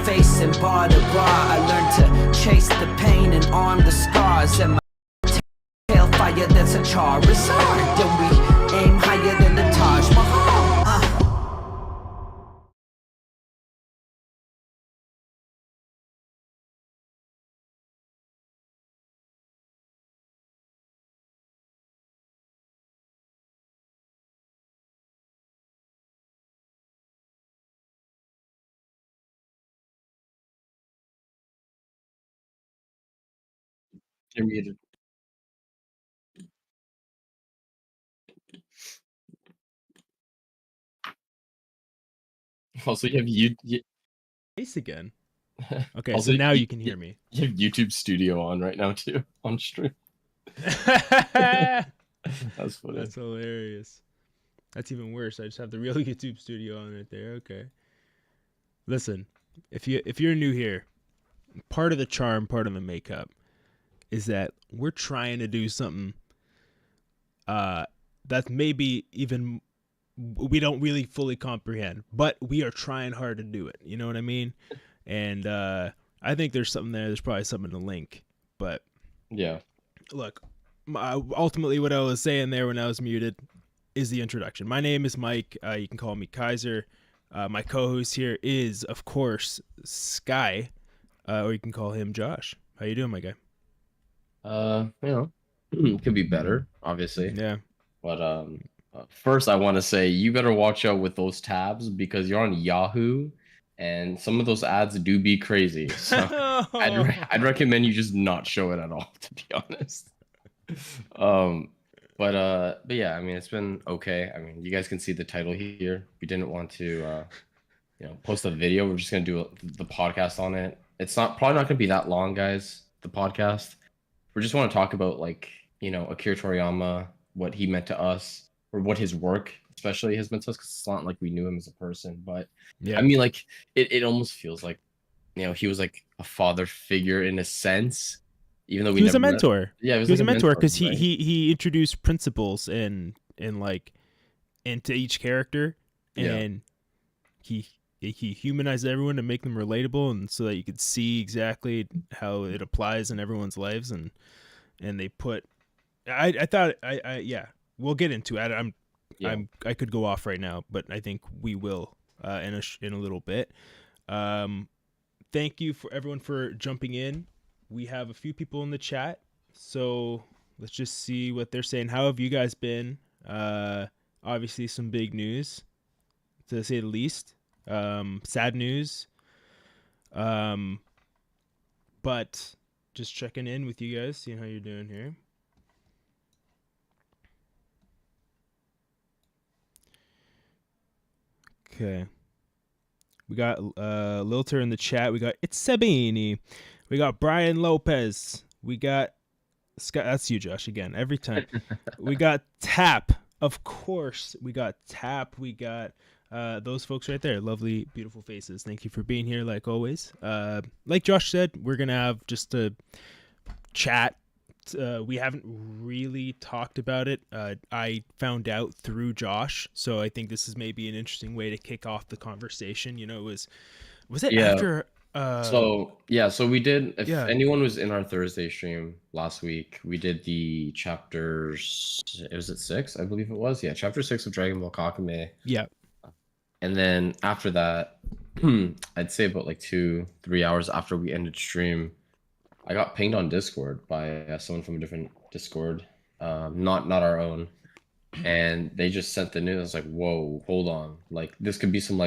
facing bar to bar. I learned to chase the pain and arm the scars. And my tail fire, that's a Charizard. Then we aim higher than the Taj Mahal. You're muted. Also, Face again. Okay, also, so now you can hear me. You have YouTube Studio on right now too, on stream. That's funny. That's hilarious. That's even worse. I just have the real YouTube Studio on right there. Okay. Listen, if you're new here, part of the charm, part of the makeup, is that we're trying to do something that maybe even we don't really fully comprehend, but we are trying hard to do it. You know what I mean? And I think there's something there. There's probably something to link. But yeah, look, ultimately what I was saying there when I was muted is the introduction. My name is Mike. You can call me Kaiser. My co-host here is, of course, Sky, or you can call him Josh. How you doing, my guy? It could be better, obviously. Yeah. But first, I want to say you better watch out with those tabs because you're on Yahoo, and some of those ads do be crazy. So I'd recommend you just not show it at all, to be honest. But yeah, I mean, it's been okay. I mean, you guys can see the title here. We didn't want to post a video. We're just gonna do the podcast on it. It's probably not gonna be that long, guys. The podcast. We just want to talk about Akira Toriyama, what he meant to us, or what his work especially has meant to us. Because it's not like we knew him as a person, but yeah, I mean, like it almost feels like he was like a father figure in a sense. Even though he was a mentor. Yeah, he was a mentor because he introduced principles into each character, and he humanized everyone to make them relatable, and so that you could see exactly how it applies in everyone's lives, and they put. I thought we'll get into it. I could go off right now, but I think we will in a little bit. Thank you for everyone for jumping in. We have a few people in the chat, so let's just see what they're saying. How have you guys been? Obviously, some big news, to say the least. Sad news. But just checking in with you guys, seeing how you're doing here. Okay. We got Lilter in the chat. We got It's Sabini. We got Brian Lopez. We got Scott. That's you, Josh, again, every time. We got Tap. Of course, we got Tap. We got those folks right there. Lovely, beautiful faces. Thank you for being here, like always. Like Josh said, we're going to have just a chat. We haven't really talked about it. I found out through Josh, so I think this is maybe an interesting way to kick off the conversation. Was it after... So we did. If anyone was in our Thursday stream last week, we did the chapters. It was at 6, I believe it was. Yeah, chapter 6 of Dragon Ball Kakame. Yeah. And then after that, I'd say about 2-3 hours after we ended stream, I got pinged on Discord by someone from a different Discord, not our own, and they just sent the news. I was like, "Whoa, hold on! This could be some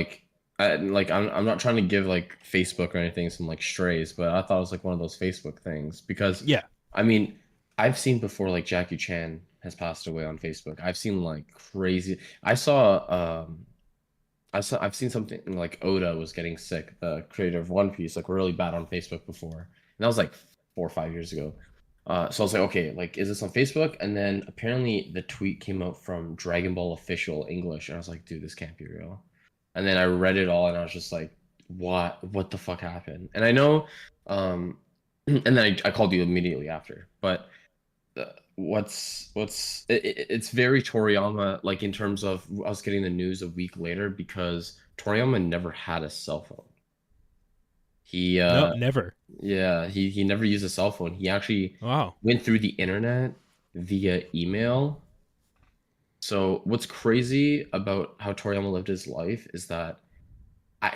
I'm not trying to give Facebook or anything some strays, but I thought it was one of those Facebook things because I mean, I've seen before Jackie Chan has passed away on Facebook. I've seen crazy. I've seen something Oda was getting sick, the creator of One Piece, really bad on Facebook before, and that was 4 or 5 years ago. So I was like, okay, is this on Facebook? And then apparently the tweet came out from Dragon Ball Official English, and I was like, dude, this can't be real. And then I read it all, and I was just like, what the fuck happened? And I know, and then I called you immediately after. But it's very Toriyama, in terms of us getting the news a week later, because Toriyama never had a cell phone. He No, never. yeah, he never used a cell phone. He actually Wow. went through the internet via email. So what's crazy about how Toriyama lived his life is that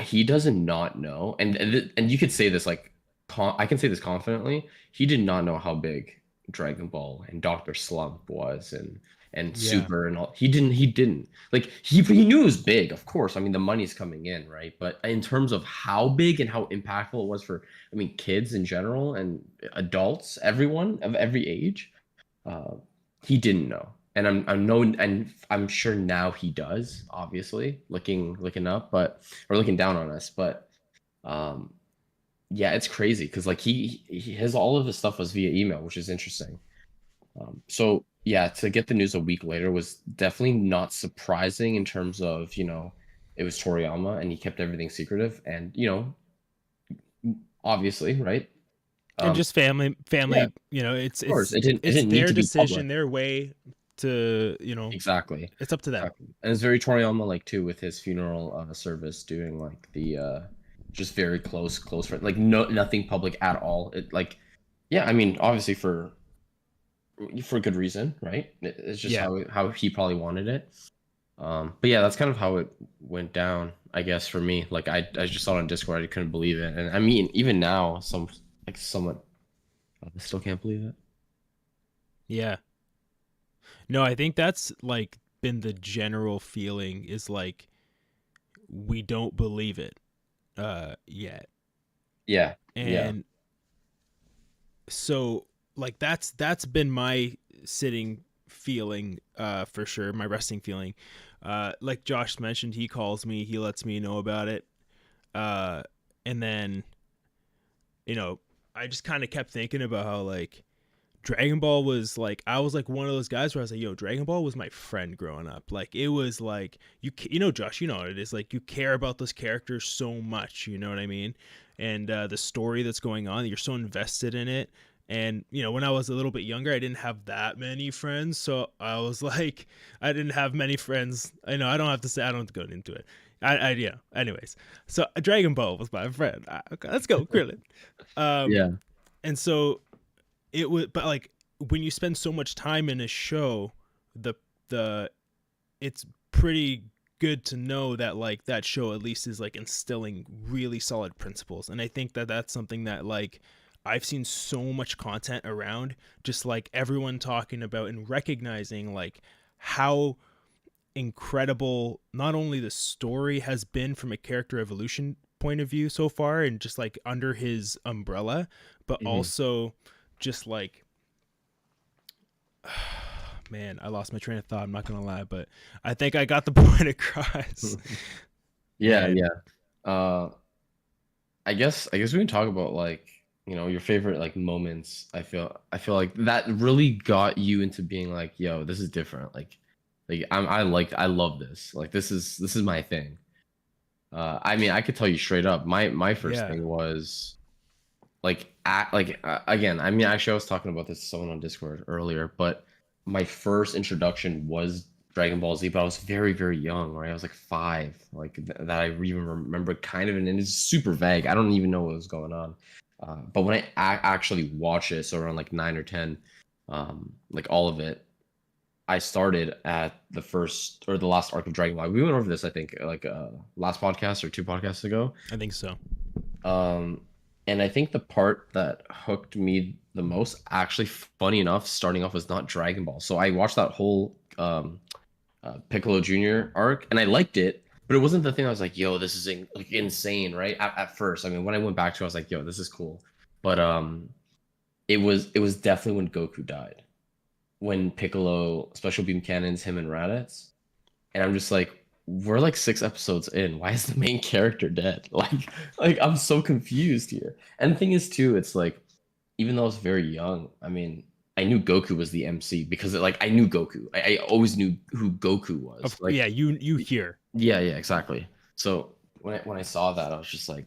he doesn't not know, and you could say this like I can say this confidently. He did not know how big Dragon Ball and Doctor Slump was, and Yeah. Super and all. He didn't like he knew it was big, of course. I mean, the money's coming in, right? But in terms of how big and how impactful it was for, I mean, kids in general and adults, everyone of every age, uh, he didn't know, and I'm known, and I'm sure now he does. Obviously, looking up, but or looking down on us, but um, yeah, it's crazy because like he his all of his stuff was via email, which is interesting. So yeah, to get the news a week later was definitely not surprising in terms of it was Toriyama and he kept everything secretive, and obviously, right? And Um, just family, yeah, family. of It's course, it it's didn't need their to be public. decision, their way to Exactly. It's up to them. Exactly. And it's very Toriyama like too with his funeral service doing like the just very close friend, like nothing public at all. It like yeah, I mean obviously for good reason, right? It's just Yeah. how he probably wanted it. But yeah, that's kind of how it went down, I guess for me. Like I just saw it on Discord, I couldn't believe it. And I mean even now somewhat I still can't believe it. Yeah. No, I think that's like been the general feeling is like we don't believe it yet. Yeah. Yeah. And so like that's been my sitting feeling for sure, my resting feeling. Like Josh mentioned, he calls me, he lets me know about it. Uh and then I just kind of kept thinking about how like Dragon Ball was like, I was like one of those guys where I was like, yo, Dragon Ball was my friend growing up. Like it was like Josh, you know what it is, like you care about those characters so much, you know what I mean? And the story that's going on, you're so invested in it. And when I was a little bit younger, I didn't have that many friends, so I was like, I didn't have many friends. I know I don't have to say, I don't have to go into it. Anyways, so Dragon Ball was my friend. Okay, let's go, Krillin. Um, Yeah. and so it was, but like when you spend so much time in a show, the the it's pretty good to know that like that show at least is like instilling really solid principles. And I think that that's something that like I've seen so much content around, just like everyone talking about and recognizing like how incredible not only the story has been from a character evolution point of view so far and just like under his umbrella, but Mhm. also just like man, I lost my train of thought, I'm not gonna lie, but I think I got the point across. Yeah, And yeah. Uh, I guess we can talk about like, your favorite like moments. I feel like that really got you into being like, yo, this is different. Like I love this. Like this is my thing. I mean, I could tell you straight up, my first yeah. thing was again, I mean, actually I was talking about this to someone on Discord earlier, but my first introduction was Dragon Ball Z, but I was very, very young, right? I was like 5, like that I even remember kind of, and it's super vague. I don't even know what was going on. But when I actually watched it, so around like 9 or 10, like all of it, I started at the first or the last arc of Dragon Ball. We went over this, I think, like last podcast or 2 podcasts ago. I think so. Um, and I think the part that hooked me the most, actually, funny enough, starting off was not Dragon Ball. So I watched that whole Piccolo Jr. arc, and I liked it, but it wasn't the thing I was like, "Yo, this is like insane," right? At first, I mean, when I went back to it, I was like, "Yo, this is cool," but it was definitely when Goku died, when Piccolo special beam cannons him and Raditz, and I'm just like, we're like 6 episodes in. Why is the main character dead? Like I'm so confused here. And the thing is too, it's like, even though I was very young, I mean, I knew Goku was the MC because like I knew Goku. I always knew who Goku was. Like, Yeah, you hear. yeah, yeah, exactly. So when I saw that, I was just like,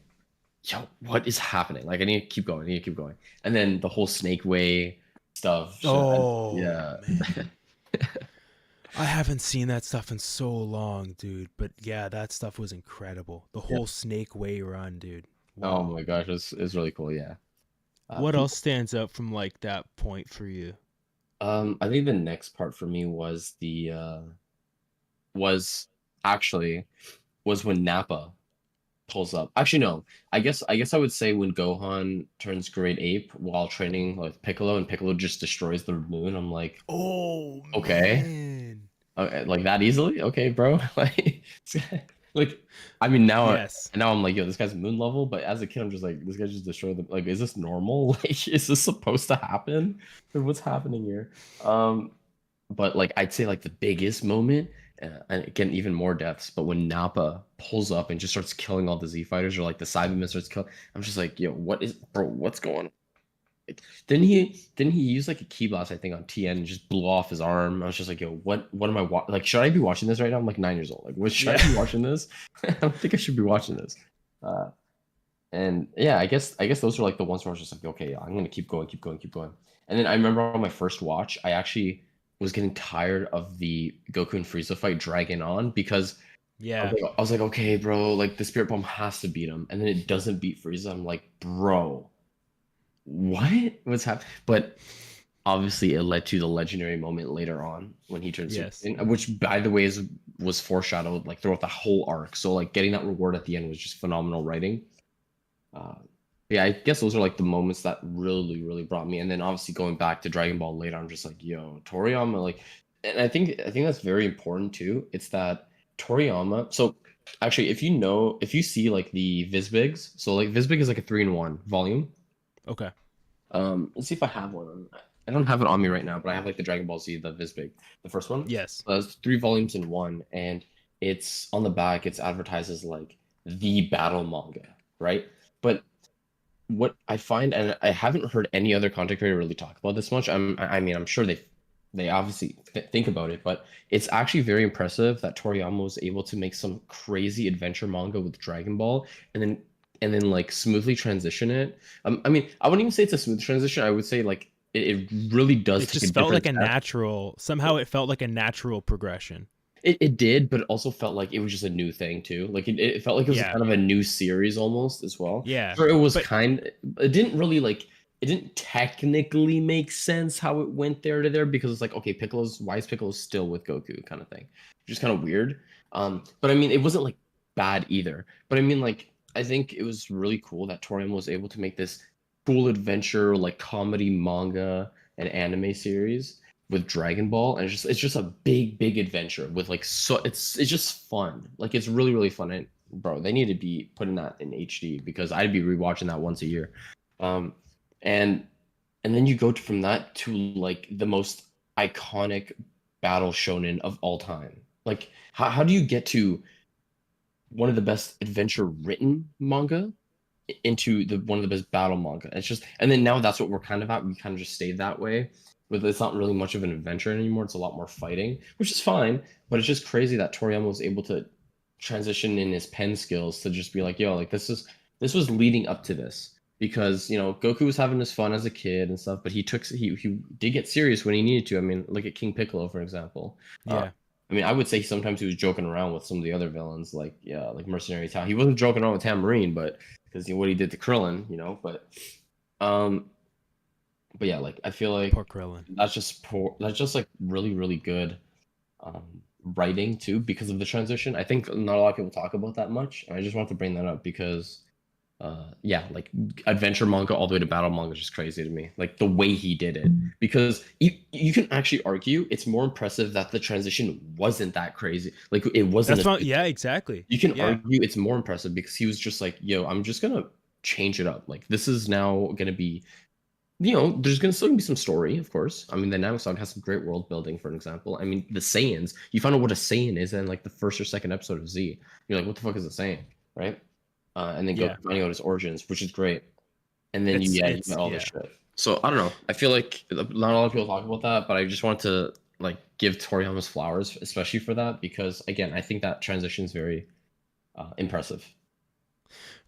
yo, what is happening? Like I need to keep going. I need to keep going. And then the whole Snake Way stuff. Oh Yeah. man, I haven't seen that stuff in so long, dude. But yeah, that stuff was incredible. The Yeah. whole Snake Way run, dude. Oh Wow. my gosh, it's really cool. Yeah. What else stands out from like that point for you? I think the next part for me was was actually was when Nappa pulls up. Actually, no. I guess I would say when Gohan turns Great Ape while training with Piccolo, and Piccolo just destroys the moon. I'm like, Oh okay, man. okay, like that easily? Okay, bro. Like, I mean, Yes. now I'm like, yo, this guy's moon level. But as a kid, I'm just like, this guy just destroyed the. Like, is this normal? Like, is this supposed to happen? Or what's happening here? But like I'd say like the biggest moment, and again even more deaths, but when Nappa pulls up and just starts killing all the Z fighters, or like the Cybermen starts killing, I'm just like, yo, what is, bro? What's going on? Like, didn't he use like a key blast I think on TN and just blew off his arm? I was just like, yo, what am I like? Should I be watching this right now? I'm like 9 years old. Like, what should Yeah. I be watching this? I don't think I should be watching this. Uh, and yeah, I guess those were like the ones where I was just like, okay, I'm gonna keep going, keep going, keep going. And then I remember on my first watch, I actually was getting tired of the Goku and Frieza fight dragging on because Yeah. I was like, okay, bro, like the Spirit Bomb has to beat him, and then it doesn't beat Frieza. I'm like, bro, what? What's happening? But obviously, it led to the legendary moment later on when he turned Super Yes. Saiyan, which, by the way, was foreshadowed like throughout the whole arc. So like getting that reward at the end was just phenomenal writing. Uh, yeah, I guess those are like the moments that really, really brought me. And then obviously going back to Dragon Ball later, I'm just like, yo, Toriyama, like, and I think that's very important too. It's that Toriyama. So actually, if you see like the Visbigs, so like Visbig is like a 3-in-1 volume. Okay. Let's see if I have one. I don't have it on me right now, but I have like the Dragon Ball Z, the Visbig, the first one. Yes. It's 3 volumes in one, and it's on the back. It's advertised as like the battle manga, right? But what I find, and I haven't heard any other content creator really talk about this much. I mean, I'm sure they obviously think about it, but it's actually very impressive that Toriyama was able to make some crazy adventure manga with Dragon Ball, and then like smoothly transition it. I mean, I wouldn't even say it's a smooth transition. I would say like it really does It take a just felt different like a step. natural, somehow it felt like a natural progression. It did, but it also felt like it was just a new thing too. Like it felt like it was a Yeah. kind of a new series almost as well. Yeah. Sure, it was But it didn't really like, it didn't technically make sense how it went there to there, because it's like, okay, why is Piccolo still with Goku kind of thing. Just kind of weird. But I mean, it wasn't like bad either. But I mean, like, I think it was really cool that Toriyama was able to make this cool adventure like comedy manga and anime series with Dragon Ball, and it's just a big adventure with like, so it's just fun. Like it's really really fun. And bro, they need to be putting that in HD because I'd be rewatching that once a year. Um, and and then you go from that to like the most iconic battle shonen of all time. Like how do you get to one of the best adventure written manga into the one of the best battle manga? It's just, and then now that's what we're kind of at. We kind of just stayed that way. With, it's not really much of an adventure anymore. It's a lot more fighting, which is fine. But it's just crazy that Toriyama was able to transition in his pen skills to just be like, yo, like this was leading up to this, because Goku was having his fun as a kid and stuff, but he did get serious when he needed to. I mean, look at King Piccolo for example. Uh, yeah. I mean, I would say sometimes he was joking around with some of the other villains, like, yeah, like Mercenary Town. He wasn't joking around with Tamarine, but because what he did to Krillin. Um, but yeah, like I feel like Poor Krillin. that's just like really really good um, writing too, because of the transition. I think not a lot of people talk about that much, and I just want to bring that up because yeah, like adventure manga all the way to battle manga is just crazy to me. Like the way he did it, because you can actually argue it's more impressive that the transition wasn't that crazy. Like it wasn't That's a, fine. Yeah, exactly. you can Yeah. argue it's more impressive because he was just like, yo, I'm just gonna change it up. Like this is now gonna be, there's gonna still be some story, of course. I mean, the Namek has some great world building, for an example. I mean, the Saiyans, you find out what a Saiyan is in like the first or second episode of Z. You're like, what the fuck is a Saiyan, right? And then go Yeah. finding out his origins, which is great. And then you It's get all this yeah. shit. So I don't know. I feel like not a lot of people talk about that, but I just wanted to like give Toriyama's flowers, especially for that, because again, I think that transition is very impressive.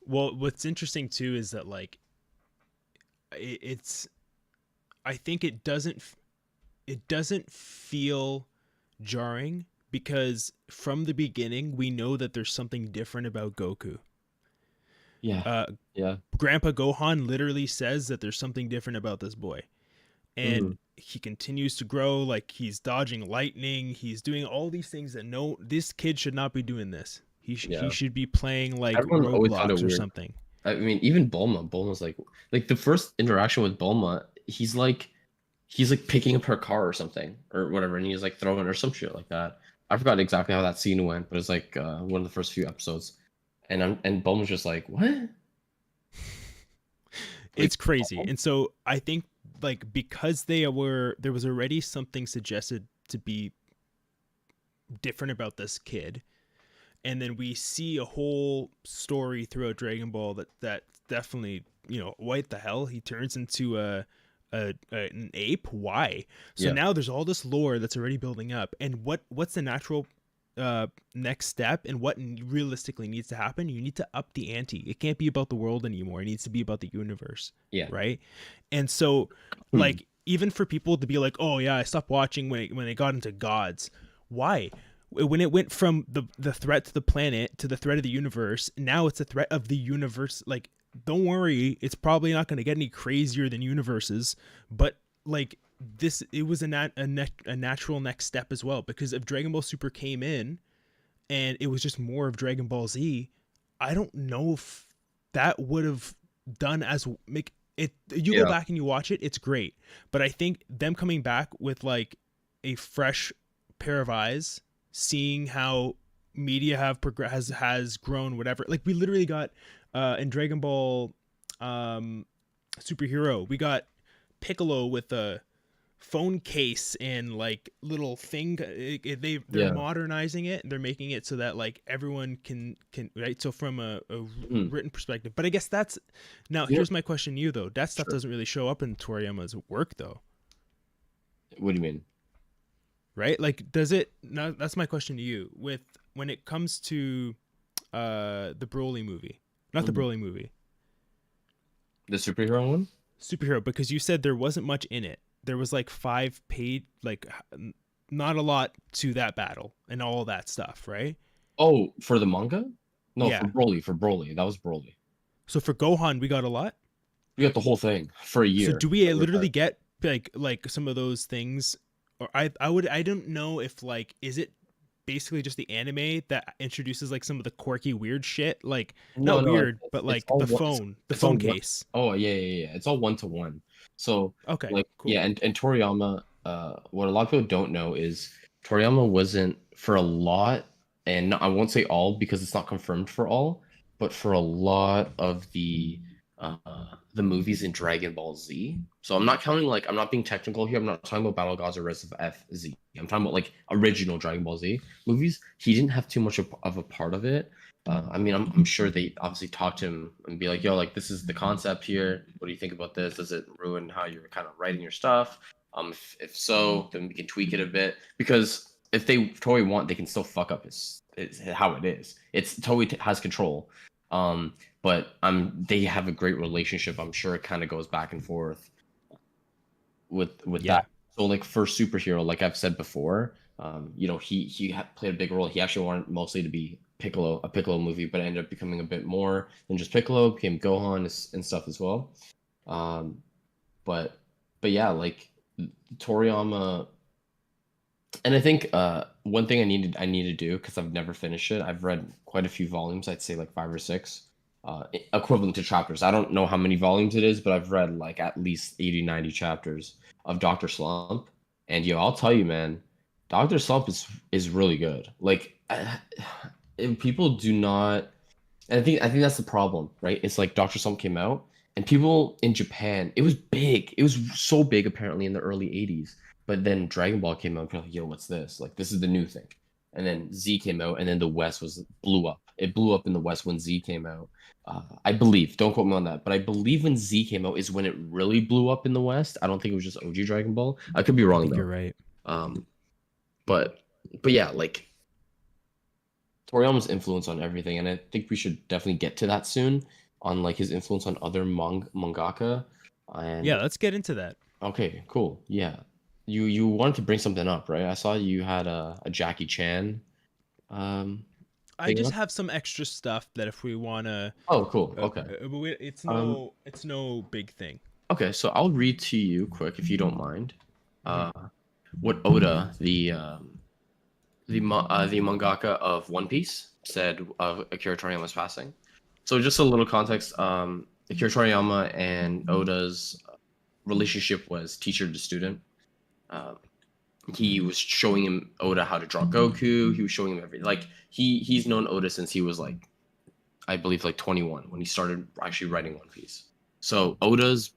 Well, what's interesting too is that like it's I think it doesn't feel jarring because from the beginning we know that there's something different about Goku. Yeah. Yeah. Grandpa Gohan literally says that there's something different about this boy, and Mhm. he continues to grow. Like, he's dodging lightning, he's doing all these things that no, this kid should not be doing this. He Yeah. should be playing like Everyone always found it Roblox or weird. something. I mean, even Bulma. Bulma's like the first interaction with Bulma, he's like picking up her car or something or whatever, and he's like throwing her some shit like that. I forgot exactly how that scene went, but it's like one of the first few episodes, and Bulma's just like, what? Like, It's crazy. And so I think, like, because there was already something suggested to be different about this kid, and then we see a whole story throughout Dragon Ball that definitely, what the hell, he turns into an ape. Why? So yeah, now there's all this lore that's already building up, and what's the natural next step, and what realistically needs to happen? You need to up the ante. It can't be about the world anymore. It needs to be about the universe. yeah. Right? And so, Hmm. like, even for people to be like, oh yeah, I stopped watching when it got into gods. Why? When it went from the threat to the planet to the threat of the universe, now it's a threat of the universe. Like, don't worry, it's probably not going to get any crazier than universes, but like, this, it was a natural next step as well, because if Dragon Ball Super came in and it was just more of Dragon Ball Z, I don't know if that would have done as make it. You go Yeah. back and you watch it, it's great, but I think them coming back with like a fresh pair of eyes, seeing how media has grown, whatever. Like, we literally got in Dragon Ball Superhero, we got Piccolo with a phone case and like little thing. They're Yeah. modernizing it, they're making it so that like everyone can right. So from a Mhm. written perspective, but I guess that's now, Yeah. here's my question to you though. That stuff Sure. doesn't really show up in Toriyama's work though, What do you mean? right? Like, does it? Now that's my question to you. With when it comes to the Broly movie, not the Mhm. Broly movie, The superhero one? Superhero, because you said there wasn't much in it. There was like 5 page, like, not a lot to that battle and all that stuff, right? Oh, for the manga? No, for Yeah. Broly. For Broly, that was Broly. So for Gohan, we got a lot. We got the whole thing for a So year. do we literally get like some of those things? Or I don't know if, like, is it basically just the anime that introduces like some of the quirky weird shit, like, No, not no, weird, but like all the one. It's all phone one. case. Oh yeah, yeah, yeah. It's all one to one. So Okay, like cool. yeah, and Toriyama, what a lot of people don't know is Toriyama wasn't for a lot, and I won't say all because it's not confirmed for all, but for a lot of uh the movies in Dragon Ball Z. So I'm not counting, like, I'm not being technical here. I'm not talking about Battle Gods or Rise of FZ. I'm talking about like original Dragon Ball Z movies. He didn't have too much of a part of it. I mean, I'm sure they obviously talked to him and be like, yo, like, this is the concept here. What do you think about this? Does it ruin how you're kind of writing your stuff? If so, then we can tweak it a bit, because if they Toei want, they can still fuck up it's how it is. It's Toei has control. But they have a great relationship. I'm sure it kind of goes back and forth with Yeah. that. So like for superhero, like I've said before, he played a big role. He actually wanted mostly to be a Piccolo movie, but it ended up becoming a bit more than just Piccolo. Became Gohan and stuff as well. Um, but yeah, like Toriyama, and I think one thing I need to do, because I've never finished it. I've read quite a few volumes. I'd say like 5 or 6, equivalent to chapters. I don't know how many volumes it is, but I've read like at least 80, 90 chapters of Doctor Slump. And yo, I'll tell you, man, Doctor Slump is really good. Like, if people do not, and I think that's the problem, right? It's like Doctor Slump came out, and people in Japan, it was big. It was so big apparently in the early 80s. But then Dragon Ball came out, and people were like, yo, what's this? Like, this is the new thing. And then Z came out, and then the West blew up. It blew up in the West when Z came out. I believe, don't quote me on that, but I believe when Z came out is when it really blew up in the West. I don't think it was just OG Dragon Ball. I could be I wrong think though. you're right. Um, but yeah, like Toriyama's influence on everything, and I think we should definitely get to that soon, on like his influence on other mangaka. Yeah, And let's get into that. okay, cool, yeah. You wanted to bring something up, right? I saw you had a Jackie Chan. Um, I just have some extra stuff that if we wanna, Oh, cool. Okay. but it's Um, no big thing. Okay, so I'll read to you quick if you don't mind. Mhm. What Oda, the mangaka of One Piece, said of Akira Toriyama's passing. So just a little context. Akira Toriyama and Oda's relationship was teacher to student. Uh, he was showing him Oda how to draw Goku. He was showing him everything. Like he's known Oda since he was like, I believe, like 21 when he started actually writing One Piece. So Oda's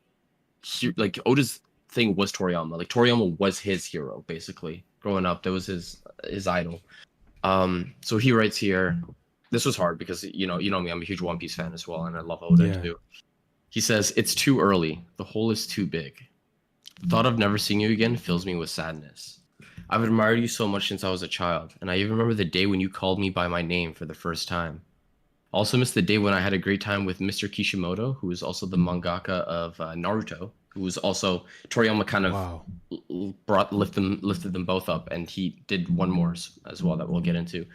thing was Toriyama. Like Toriyama was his hero basically growing up. That was his idol. So he writes here. This was hard because you know me. I'm a huge One Piece fan as well, and I love Oda Yeah. too. He says it's too early. The hole is too big. The thought of never seeing you again fills me with sadness. I've admired you so much since I was a child, and I even remember the day when you called me by my name for the first time. Also missed the day when I had a great time with Mr. Kishimoto, who is also the mangaka of Naruto, who was also Toriyama kind of Wow. lifted them both up, and he did one more as well that we'll get into.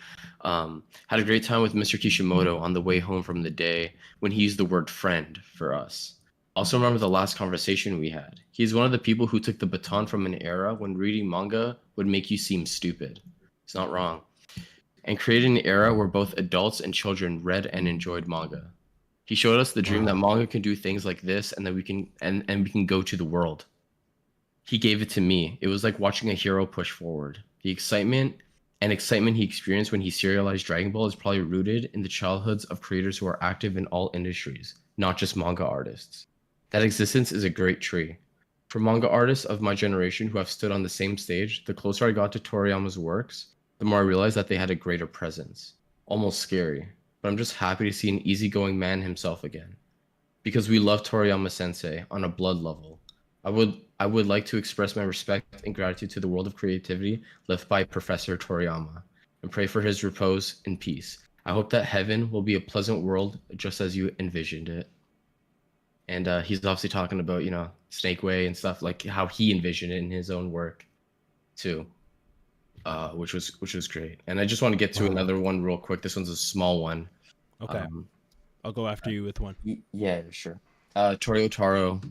Had a great time with Mr. Kishimoto on the way home from the day when he used the word friend for us. Also remember the last conversation we had. He's one of the people who took the baton from an era when reading manga would make you seem stupid. He's not wrong. And created an era where both adults and children read and enjoyed manga. He showed us the dream that manga can do things like this and that we can and we can go to the world. He gave it to me. It was like watching a hero push forward. The excitement he experienced when he serialized Dragon Ball is probably rooted in the childhoods of creators who are active in all industries, not just manga artists. That existence is a great tree. For manga artists of my generation who have stood on the same stage, the closer I got to Toriyama's works, the more I realized that they had a greater presence. Almost scary, but I'm just happy to see an easygoing man himself again. Because we love Toriyama Sensei on a blood level. I would like to express my respect and gratitude to the world of creativity left by Professor Toriyama and pray for his repose in peace. I hope that heaven will be a pleasant world just as you envisioned it. And he's obviously talking about, Snake Way and stuff, like how he envisioned it in his own work too. Which was great. And I just want to get to another one real quick. This one's a small one. Okay. I'll go after you with one. Yeah, sure. Torio Taro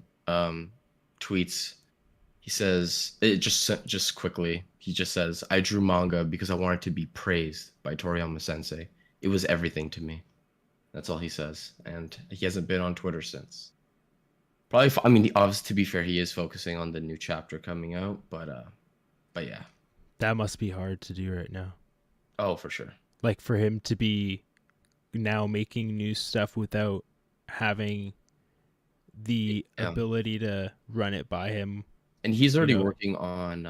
tweets. He says it just quickly. He just says, "I drew manga because I wanted to be praised by Toriyama Sensei. It was everything to me." That's all he says, and he hasn't been on Twitter since. Probably, I mean, obviously, to be fair, he is focusing on the new chapter coming out, but yeah. That must be hard to do right now. Oh, for sure. Like for him to be now making new stuff without having the ability to run it by him. And he's already working on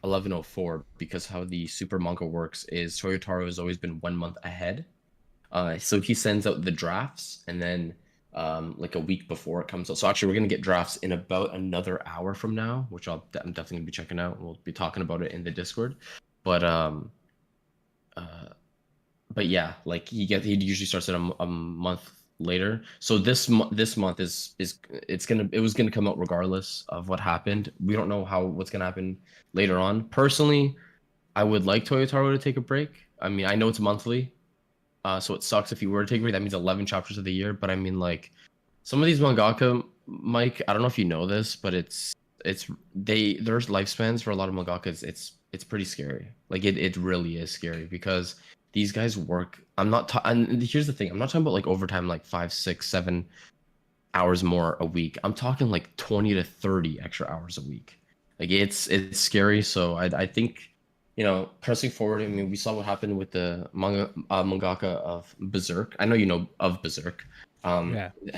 1104 because how the super manga works is Toyotaro has always been 1 month ahead. So he sends out the drafts and then like a week before it comes out. So actually we're going to get drafts in about another hour from now, which I'm definitely going to be checking out. We'll be talking about it in the Discord. But yeah, like he usually starts at a month later. So this month it was gonna come out regardless of what happened. We don't know what's gonna happen later on. Personally, I would like Toyotaro to take a break. I mean, I know it's monthly, so it sucks if you were to take a break. That means 11 chapters of the year. But I mean, like some of these mangaka, Mike, I don't know if you know this, but there's lifespans for a lot of mangakas. It's pretty scary. Like it really is scary because these guys work. And here's the thing. I'm not talking about like overtime, like 5, 6, 7 hours more a week. I'm talking like 20 to 30 extra hours a week. Like it's scary. So I think, pressing forward. I mean, we saw what happened with the mangaka of Berserk. I know you know of Berserk,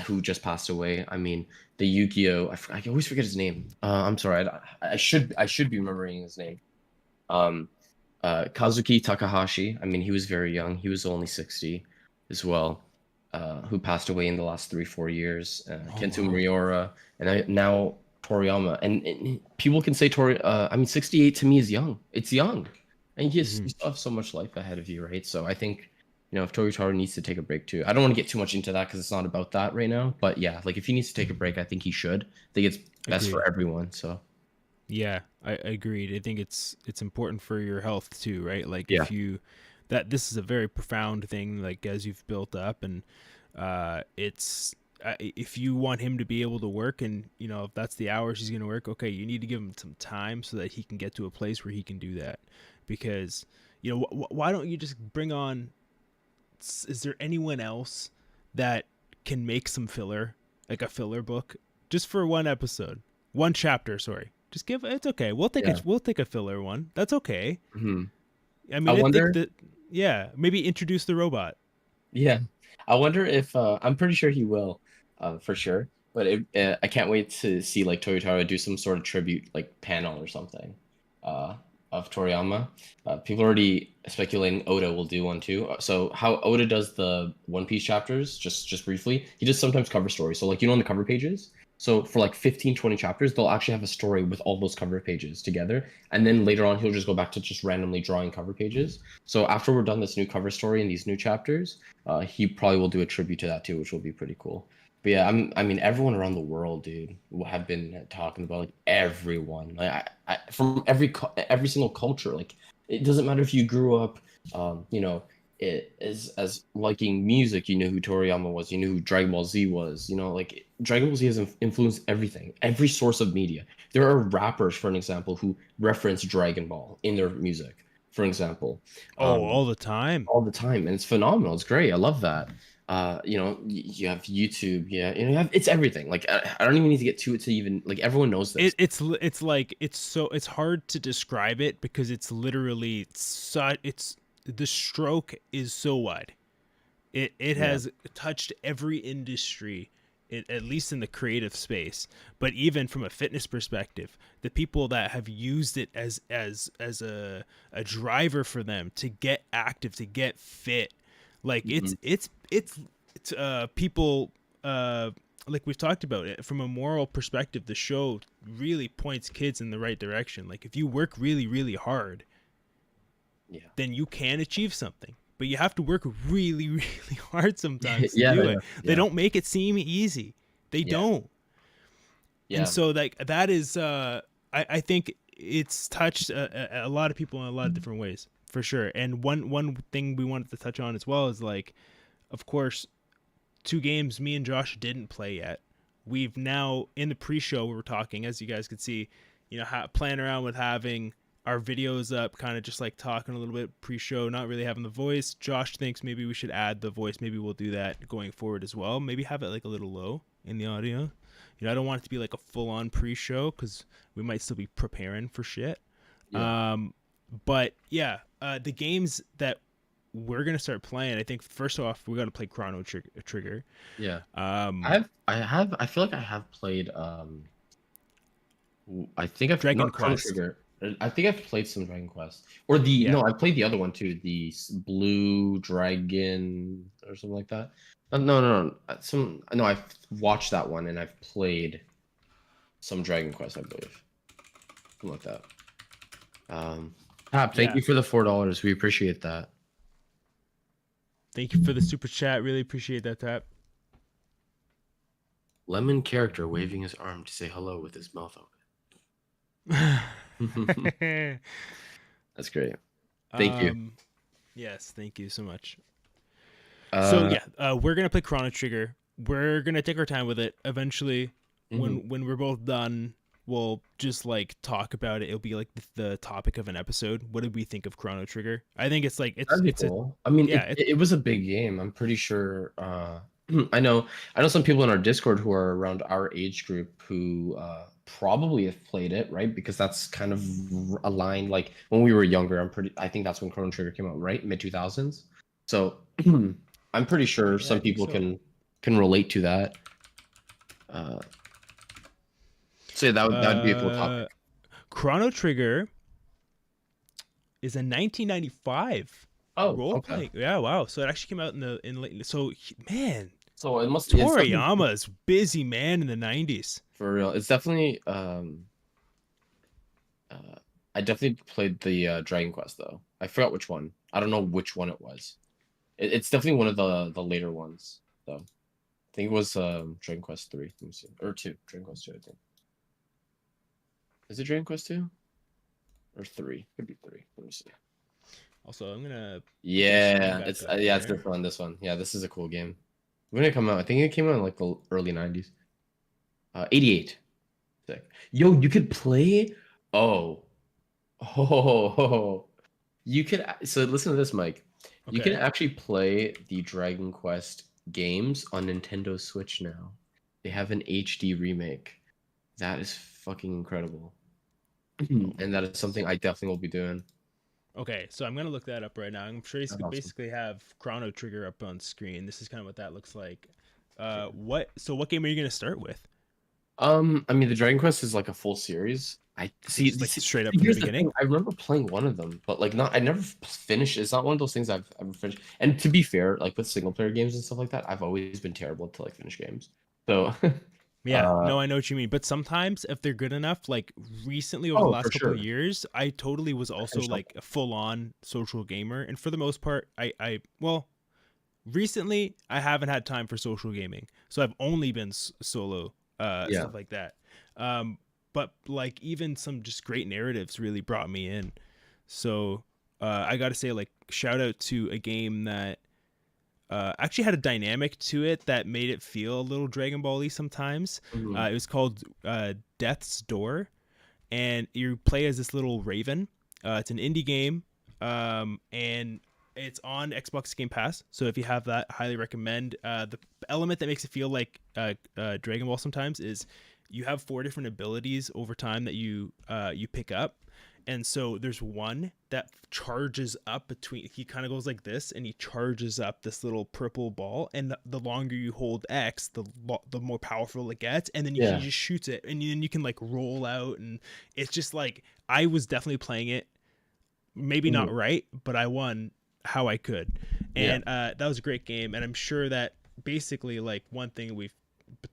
who just passed away. I mean, the Yu-Gi-Oh. I always forget his name. I'm sorry. I should be remembering his name. Kazuki Takahashi. I mean, he was very young. He was only 60 as well, who passed away in the last 3-4 years. Kento Miura, and now Toriyama. And people can say I mean, 68 to me is young. It's young. And you still have so much life ahead of you, right? So I think, if Toyotaro needs to take a break too. I don't want to get too much into that because it's not about that right now. But yeah, like if he needs to take a break, I think he should. I think it's best for everyone. So. Yeah, I agreed. I think it's important for your health too, right? Like that this is a very profound thing, like as you've built up, and it's if you want him to be able to work, and you know if that's the hours he's going to work, okay, you need to give him some time so that he can get to a place where he can do that. Because you know why don't you just bring on? Is there anyone else that can make some filler, like a filler book, just for one episode, one chapter? Sorry, just give. It's okay. We'll take we'll take a filler one. That's okay. Hmm. I mean, I I wonder. think that maybe introduce the robot. Yeah, I wonder if I'm pretty sure he will, for sure. But I can't wait to see like Toyotaro do some sort of tribute like panel or something, uh, of Toriyama. People are already speculating Oda will do one too. So how Oda does the One Piece chapters, just briefly, he does sometimes cover stories. So like on the cover pages. So for like 15, 20 chapters, they'll actually have a story with all those cover pages together. And then later on, he'll just go back to just randomly drawing cover pages. So after we're done this new cover story and these new chapters, he probably will do a tribute to that too, which will be pretty cool. But yeah, I mean, everyone around the world, dude, have been talking about like everyone, like from every single culture. Like it doesn't matter if you grew up, you know, it is as liking music, you know who Toriyama was, you knew who Dragon Ball Z was, you know, like Dragon Ball Z has influenced everything, every source of media. There are rappers, for an example, who reference Dragon Ball in their music, for example. Oh, Um, all the time. all the time, and it's phenomenal. It's great. I love that. You know, you have YouTube. Yeah, you know, it's everything. Like I don't even need to get to it to even like everyone knows this. It's like it's hard to describe it because it's literally it's the stroke is so wide. It Yeah. has touched every industry, at least in the creative space. But even from a fitness perspective, the people that have used it as a driver for them to get active, to get fit, like Mhm. it's people like we've talked about it from a moral perspective. The show really points kids in the right direction. Like if you work really really hard, Yeah. then you can achieve something. But you have to work really, really hard sometimes to Yeah. do Yeah. it. They Yeah. don't make it seem easy. They Yeah. don't. And Yeah. so like that is I think it's touched a lot of people in a lot of different ways for sure. And one thing we wanted to touch on as well is like, of course, two games me and Josh didn't play yet. We've now in the pre-show we were talking, as you guys could see, you know, playing around with having our videos up, kind of just like talking a little bit pre-show, not really having the voice. Josh thinks maybe we should add the voice. Maybe we'll do that going forward as well. Maybe have it like a little low in the audio. You know, I don't want it to be like a full-on pre-show because we might still be preparing for shit. Yeah. But yeah, the games that we're gonna start playing, I think first off we got to play Chrono Trigger. Yeah. Um, I feel like I have played I think I've Dragon not Chrono Quest. Trigger. I think I've played some Dragon Quest. Or the Yeah. no, I played the other one too, the Blue Dragon or something like that. No. Some no, I've watched that one and I've played some Dragon Quest, I believe. Something like that. Pap, thank Yeah. you for the $4. We appreciate that. Thank you for the super chat. Really appreciate that, Tap. Lemon character waving his arm to say hello with his mouth open. That's great. Thank you. Yes, thank you so much. So yeah, we're gonna play Chrono Trigger. We're gonna take our time with it. Eventually, when we're both done, we'll just like talk about it. It'll be like the topic of an episode. What did we think of Chrono Trigger? I think it's like That'd be it's cool. I mean, yeah, it was a big game. I'm pretty sure. I know some people in our Discord who are around our age group who probably have played it, right? Because that's kind of aligned. Like when we were younger, I think that's when Chrono Trigger came out, right? Mid 2000s. So I'm pretty sure yeah, I some think people so. can relate to that. So yeah, that would be a cool topic. Chrono Trigger is a 1995 Oh, role okay. playing. Yeah, wow. So it actually came out in late. So man, So it must. It's definitely- Toriyama's busy man in the 90s. For real, it's definitely. I definitely played the Dragon Quest though. I forgot which one. I don't know which one it was. It's definitely one of the later ones though. I think it was Dragon Quest 3. Let me see, or 2. Dragon Quest 2, I think. Is it Dragon Quest 2 or 3? Could be 3. Let me see. Also, I'm gonna Yeah, back it's up yeah, it's there. this one. This one. Yeah, this is a cool game. When did it come out? I think it came out in like the early 90s. 88. Sick. Yo, you could play. Oh, oh, you could. So listen to this, Mike. You can Okay. actually play the Dragon Quest games on Nintendo Switch now. They have an HD remake. That is fucking incredible. Oh And that is something I definitely will be doing. Okay, so I'm gonna look that up right now. I'm sure you That's could awesome. basically have Chrono Trigger up on screen. This is kind of what that looks like. What? So what game are you gonna start with? I mean, the Dragon Quest is like a full series. I So see. just like straight up from the Here's the beginning. thing. I remember playing one of them, but like not. I never finished. It's not one of those things I've ever finished. And to be fair, like with single player games and stuff like that, I've always been terrible to like finish games. So, Yeah, uh, no, I know what you mean. But sometimes if they're good enough, like recently over the oh, for last couple of sure. years, I totally was I also finished up. like a full on social gamer. And for the most part, well, recently I haven't had time for social gaming. So I've only been solo, Yeah. stuff like that. Um, but like even some just great narratives really brought me in. So I got to say, like, shout out to a game that actually had a dynamic to it that made it feel a little Dragon Ball-y sometimes. Mhm. It was called Death's Door, and you play as this little raven. It's an indie game, and it's on Xbox Game Pass. So if you have that, highly recommend. The element that makes it feel like Dragon Ball sometimes is you have 4 different abilities over time that you pick up, and so there's one that charges up between. He kind of goes like this, and he charges up this little purple ball. And the longer you hold X, the more powerful it gets. And then he Yeah. just shoots it, and then you can like roll out, and it's just like I was definitely playing it, maybe Mhm. not right, but I won how I could, Yeah. and that was a great game. And I'm sure that basically like one thing we've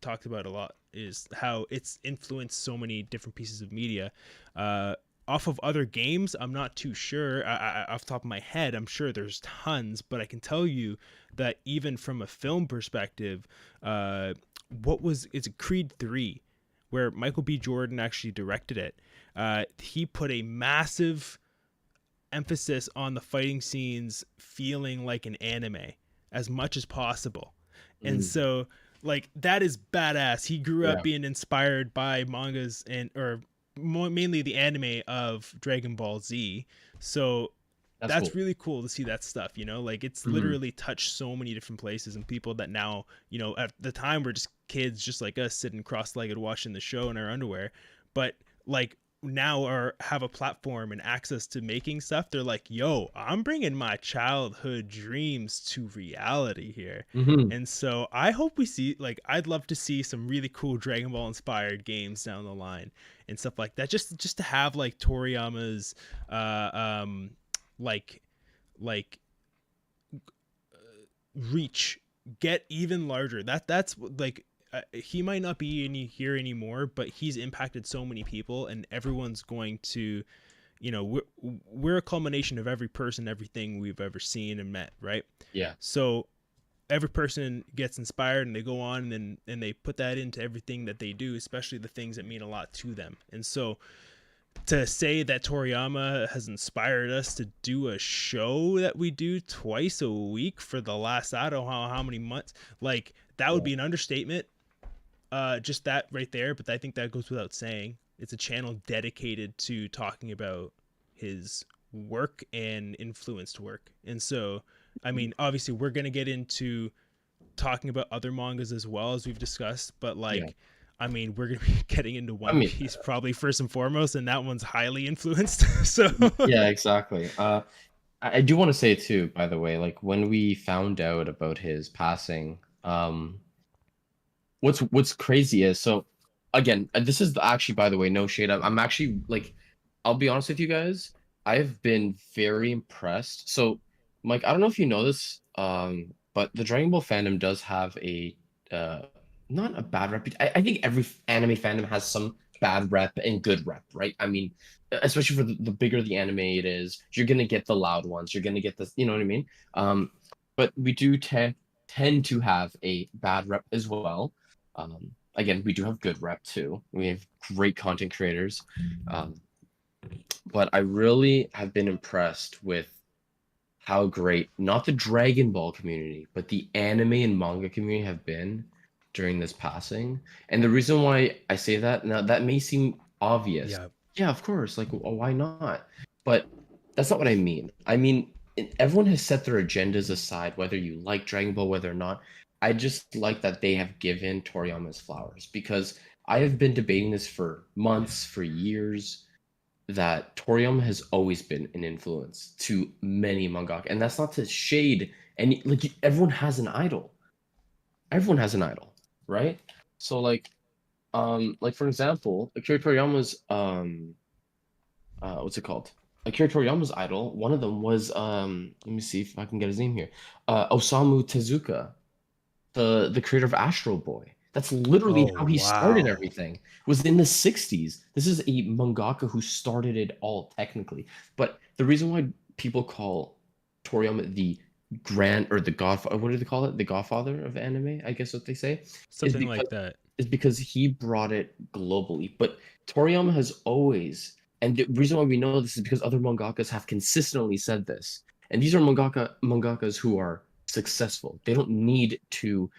talked about a lot is how it's influenced so many different pieces of media. Uh, Off of other games, I'm not too sure. Off the top of my head, I'm sure there's tons, but I can tell you that even from a film perspective, what was it's Creed 3, where Michael B. Jordan actually directed it. He put a massive emphasis on the fighting scenes feeling like an anime as much as possible. And Mhm. so like that is badass. He grew up Yeah. being inspired by mangas and or mainly the anime of Dragon Ball Z. So That's that's cool. really cool to see that stuff, like it's Mhm. literally touched so many different places and people that now, at the time were just kids just like us sitting cross-legged watching the show in our underwear, but like now are have a platform and access to making stuff. They're like, yo, I'm bringing my childhood dreams to reality here. Mhm. And so I hope we see, like, I'd love to see some really cool Dragon Ball inspired games down the line and stuff like that, just to have like Toriyama's uh um like like reach get even larger. That's like he might not be here anymore, but he's impacted so many people, and everyone's going to, we're a culmination of every person, everything we've ever seen and met, right? Yeah. So every person gets inspired and they go on and they put that into everything that they do, especially the things that mean a lot to them. And so to say that Toriyama has inspired us to do a show that we do twice a week for the last I don't know how many months, like that would Yeah. be an understatement. Just that right there, but I think that goes without saying. It's a channel dedicated to talking about his work and influenced work. And so, I mean, obviously we're going to get into talking about other mangas as well as we've discussed, but Yeah. like I mean, we're gonna be getting into I One mean, Piece probably first and foremost, and that one's highly influenced. So yeah, exactly. I do want to say too, by the way, like when we found out about his passing, what's crazy is so again, and this is actually by the way, no shade. I'm actually like, I'll be honest with you guys. I've been very impressed. So, Mike, I don't know if you know this, but the Dragon Ball fandom does have a uh not a bad rep. I think every anime fandom has some bad rep and good rep, right? I mean, especially for the bigger the anime it is, you're gonna get the loud ones. You're gonna get the, you know what I mean? But we do tend to have a bad rep as well. Again, we do have good rep too. We have great content creators. Um, but I really have been impressed with how great not the Dragon Ball community, but the anime and manga community have been during this passing. And the reason why I say that, now that may seem obvious. Yeah. Yeah, of course. Like, why not? But that's not what I mean. I mean, everyone has set their agendas aside, whether you like Dragon Ball, whether or not. I just like that they have given Toriyama's flowers because I have been debating this for months, for years, that Toriyama has always been an influence to many mangaka, and that's not to shade any. Like everyone has an idol. Everyone has an idol, right? So like for example, Akira Toriyama's what's it called? Akira Toriyama's idol. One of them was let me see if I can get his name here. Osamu Tezuka, the creator of Astro Boy. That's literally Oh, how he started wow. everything. Was in the 60s. This is a mangaka who started it all technically. But the reason why people call Toriyama the grand or the godfather, what do they call it? The godfather of anime, I guess what they say, is Something like that. because he brought it globally. But Toriyama has always, and the reason why we know this is because other mangakas have consistently said this. And these are mangakas who are successful. They don't need to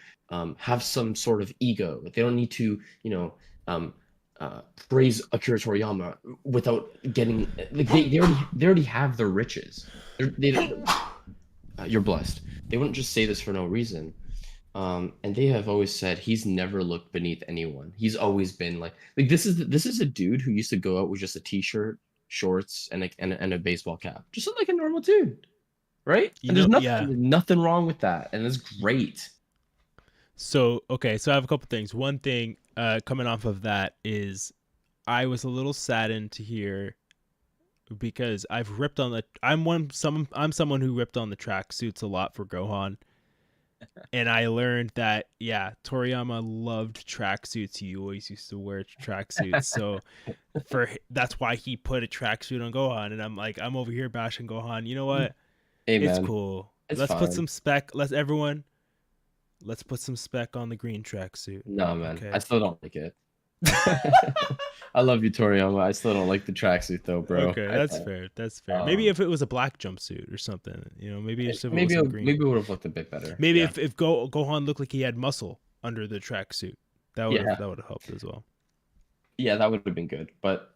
have some sort of ego. They don't need to, um, praise Akira Toriyama without getting like they already have their riches. They don't, you're blessed. They wouldn't just say this for no reason. And they have always said he's never looked beneath anyone. He's always been like this is a dude who used to go out with just a t-shirt, shorts, and a baseball cap, just like a normal dude, right? You And there's know, yeah. nothing wrong with that, and it's great. So, okay, so I have a couple things. One thing coming off of that is I was a little saddened to hear because I've ripped on the I'm someone who ripped on the tracksuits a lot for Gohan. And I learned that Toriyama loved tracksuits. He always used to wear tracksuits. So that's why he put a tracksuit on Gohan. And I'm over here bashing Gohan. You know what? Hey It's man, cool. it's Let's put fine. some spec. Let's put some spec on the green tracksuit. No man, I Okay. still don't like it. I love you, Toriyama. I still don't like the tracksuit though, bro. Okay, that's fair. That's fair. Maybe Um, if it was a black jumpsuit or something, maybe if it maybe wasn't green. maybe it would have looked a bit better. Maybe Yeah, if Gohan looked like he had muscle under the tracksuit, yeah, that would have helped as well. yeah. That would have been good. But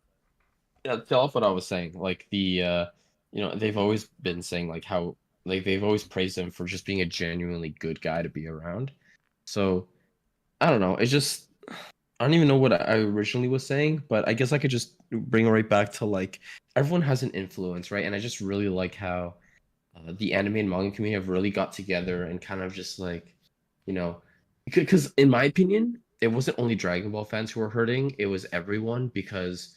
yeah, to off what I was saying, like they've always been saying like how like they've always praised him for just being a genuinely good guy to be around. So I don't know. It's just I don't even know what I originally was saying, but I guess I could just bring it right back to like everyone has an influence, right? And I just really like how the anime and manga community have really got together and kind of just like, you know, because in my opinion, it wasn't only Dragon Ball fans who were hurting, it was everyone because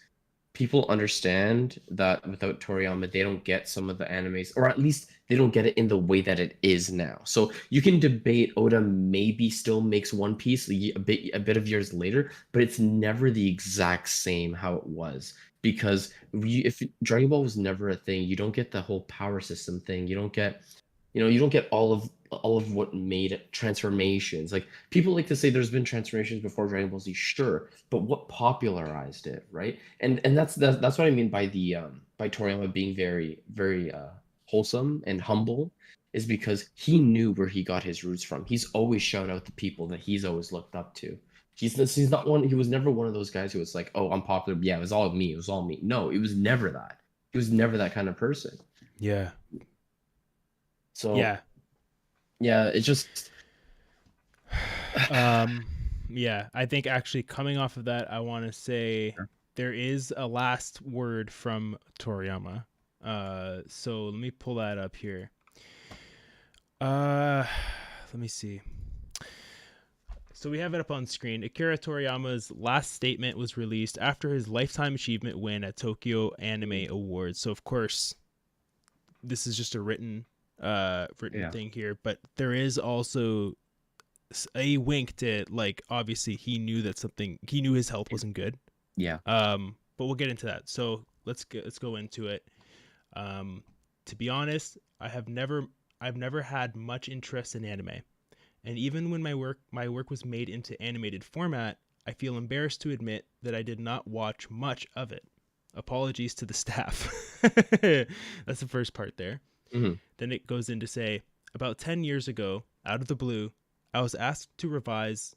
people understand that without Toriyama, they don't get some of the animes, or at least they don't get it in the way that it is now. So you can debate Oda maybe still makes One Piece a bit of years later, but it's never the exact same how it was because if Dragon Ball was never a thing, you don't get the whole power system thing. You don't get you don't get all of what made transformations. Like people like to say there's been transformations before Dragon Ball Z, sure, but what popularized it, right? And that's what I mean by the by Toriyama being very wholesome and humble is because he knew where he got his roots from. He's always shout out the people that he's always looked up to. He's not one. He was never one of those guys who was like, "Oh, I'm popular. Yeah, it was all me. It was all me." No, it was never that. He was never that kind of person. Yeah. So Yeah. yeah, it's just Yeah. I think actually coming off of that, I want to say there is a last word from Toriyama. So let me pull that up here. Let me see. So we have it up on screen. Akira Toriyama's last statement was released after his Lifetime Achievement win at Tokyo Anime Awards. So of course, this is just a written thing here, but there is also a wink to like obviously he knew his health wasn't good. yeah. But we'll get into that. So let's go into it. To be honest, I've never had much interest in anime. And even when my work was made into animated format, I feel embarrassed to admit that I did not watch much of it. Apologies to the staff. That's the first part there. Mhm. Then it goes in to say, about 10 years ago, out of the blue, I was asked to revise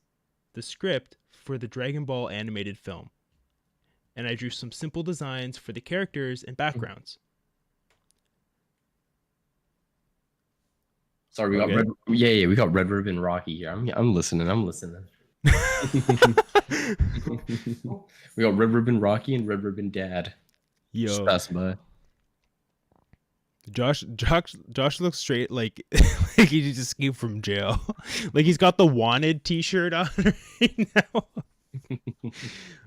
the script for the Dragon Ball animated film, and I drew some simple designs for the characters and backgrounds. Sorry, we got Okay. we got Red Ribbon Rocky here. I'm listening. I'm listening. We got Red Ribbon Rocky and Red Ribbon Dad. Just Yo, pass by. Josh looks straight like like he just escaped from jail. Like he's got the wanted T-shirt on right now.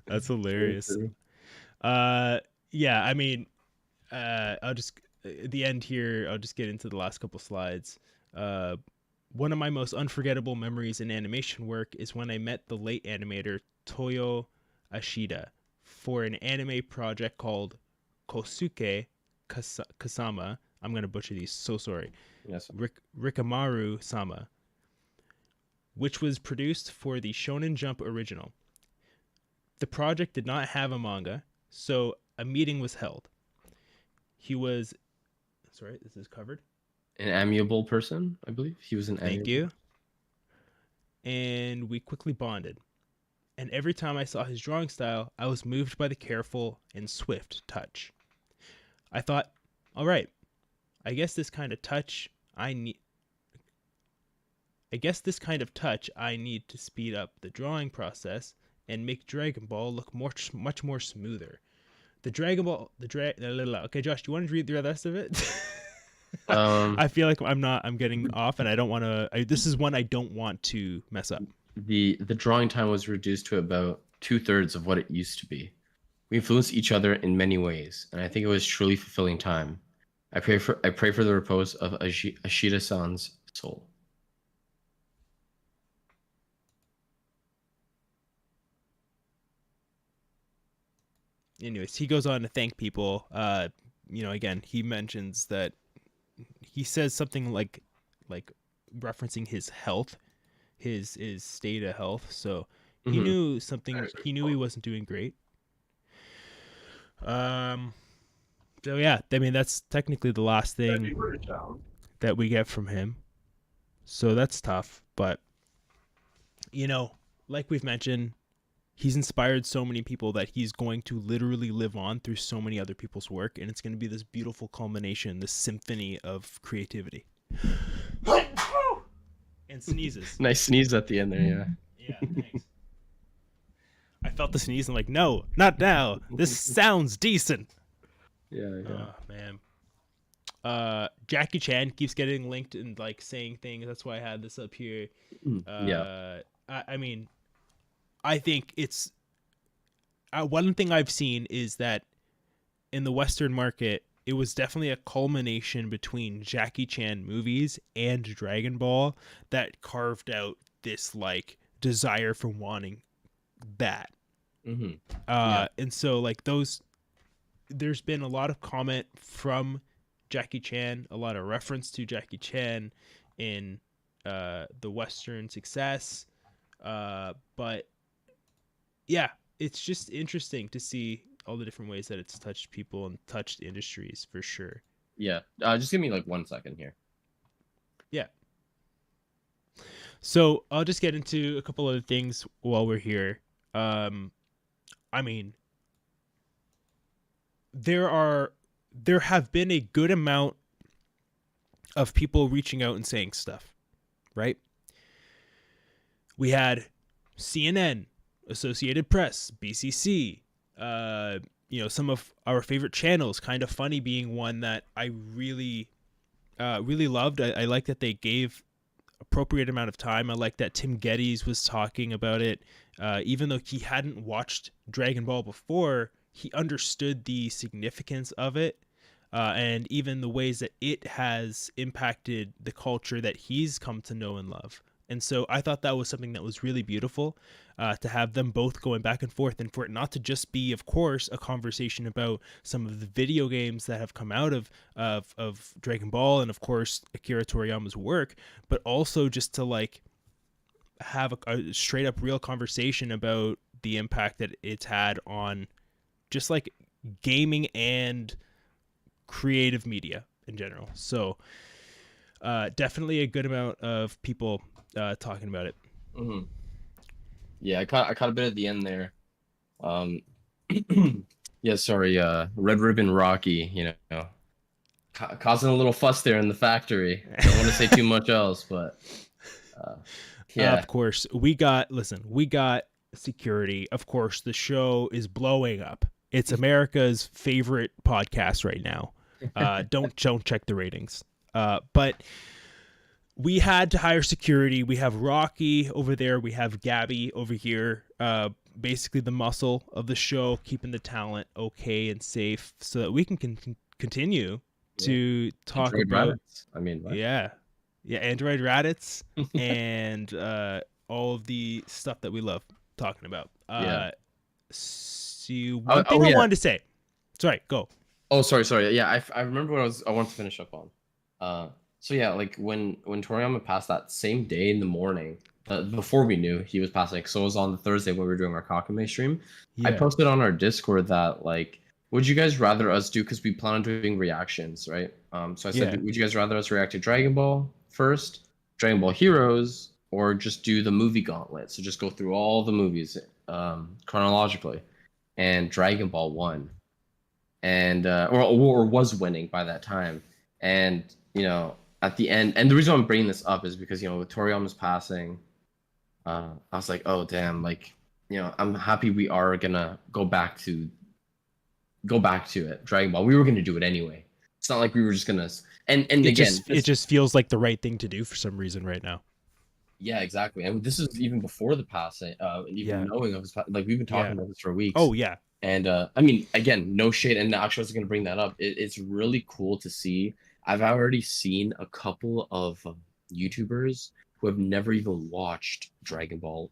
That's hilarious. Yeah, I mean, I'll just at the end here. I'll just get into the last couple slides. One of my most unforgettable memories in animation work is when I met the late animator Toyo Ashida for an anime project called Kosuke Kasama. I'm gonna butcher these, so sorry. Yes. Rikamaru Sama, which was produced for the Shonen Jump original. The project did not have a manga, so a meeting was held. He was, sorry, this is covered. An amiable person, I believe. He was an Thank amiable. you. And we quickly bonded. And every time I saw his drawing style, I was moved by the careful and swift touch. I thought, all right, I guess this kind of touch I need to speed up the drawing process and make Dragon Ball look much more smoother. Okay, Josh, do you want to read the rest of it? I feel like I'm getting off, and I don't want to. This is one I don't want to mess up. The drawing time was reduced to about 2/3 of what it used to be. We influenced each other in many ways, and I think it was truly fulfilling time. I pray for the repose of Ashida-san's soul. Anyways, he goes on to thank people. Again, he mentions that he says something like referencing his health, his state of health. So he Mhm. knew something. He knew he wasn't doing great. So yeah, I mean that's technically the last thing that we get from him. So that's tough, but like we've mentioned, he's inspired so many people that he's going to literally live on through so many other people's work, and it's going to be this beautiful culmination, this symphony of creativity. And sneezes. Nice sneeze at the end there, yeah. Yeah, thanks. I felt the sneeze and no, not now. This sounds decent. Yeah. Oh man. Jackie Chan keeps getting linked and saying things. That's why I had this up here. Yeah. I mean, I think it's one thing I've seen is that in the Western market, it was definitely a culmination between Jackie Chan movies and Dragon Ball that carved out this desire for wanting that. Mm-hmm. And so there's been a lot of comment from Jackie Chan, a lot of reference to Jackie Chan in the Western success. But yeah, it's just interesting to see all the different ways that it's touched people and touched industries for sure. Yeah. Just give me 1 second here. Yeah. So I'll just get into a couple other things while we're here. I mean, there have been a good amount of people reaching out and saying stuff, right? We had CNN, Associated Press, BCC, some of our favorite channels, Kind of Funny being one that I really loved. I like that they gave appropriate amount of time. I like that Tim Geddes was talking about it. Even though he hadn't watched Dragon Ball before, he understood the significance of it. And even the ways that it has impacted the culture that he's come to know and love. And so I thought that was something that was really beautiful, to have them both going back and forth, and for it not to just be, of course, a conversation about some of the video games that have come out of Dragon Ball and, of course, Akira Toriyama's work, but also just to have a straight up real conversation about the impact that it's had on just gaming and creative media in general. So definitely a good amount of people talking about it. Mm-hmm. Yeah, I caught a bit at the end there. Um, yeah, sorry, Red Ribbon Rocky, causing a little fuss there in the factory. Don't want to say too much else, but yeah. Of course, we got security. Of course, the show is blowing up. It's America's favorite podcast right now. Don't check the ratings. But we had to hire security. We have Rocky over there. We have Gabby over here. Basically the muscle of the show, keeping the talent okay and safe so that we can continue to talk Android about rabbits. I mean, what? Android Raditz and all of the stuff that we love talking about. See, one thing I wanted to say. Sorry, go. Oh, sorry. Yeah, I remember what I wanted to finish up on. So yeah, like when Toriyama passed that same day in the morning, before we knew he was passing, so it was on the Thursday when we were doing our Kakame stream. Yeah. I posted on our Discord that like, would you guys rather us do, because we plan on doing reactions, right? So I said, would you guys rather us react to Dragon Ball first, Dragon Ball Heroes, or just do the movie gauntlet? So just go through all the movies chronologically, and Dragon Ball won, and or was winning by that time, and at the end, and the reason I'm bringing this up is because with Toriyama's passing, I was like, oh damn, like I'm happy we are gonna go back to it, Dragon Ball. We were gonna do it anyway. It's not like we were just gonna. And it just feels like the right thing to do for some reason right now. Yeah, exactly. And this is even before the passing, knowing of his, like we've been talking about this for weeks. Oh yeah. And I mean, again, no shade. And actually, I was gonna bring that up. It's really cool to see. I've already seen a couple of YouTubers who have never even watched Dragon Ball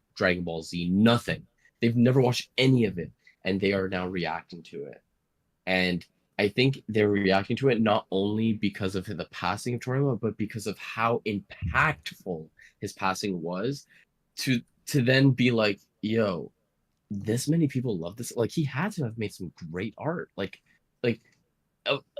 Z, nothing. They've never watched any of it, and they are now reacting to it. And I think they're reacting to it not only because of the passing of Toriyama, but because of how impactful his passing was, to then be like, yo, this many people love this. Like, he had to have made some great art. Like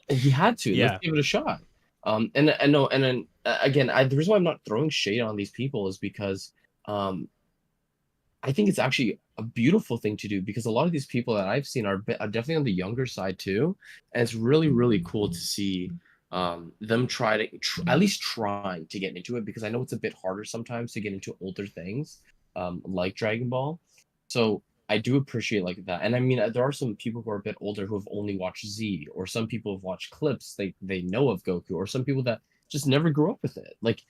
he had to. Yeah. Let's give it a shot. And then again, the reason why I'm not throwing shade on these people is because I think it's actually a beautiful thing to do, because a lot of these people that I've seen are definitely on the younger side too, and it's really, really cool to see them at least trying to get into it, because I know it's a bit harder sometimes to get into older things like Dragon Ball. So I do appreciate like that. And I mean, there are some people who are a bit older who have only watched Z, or some people have watched clips they know of Goku, or some people that just never grew up with it. Like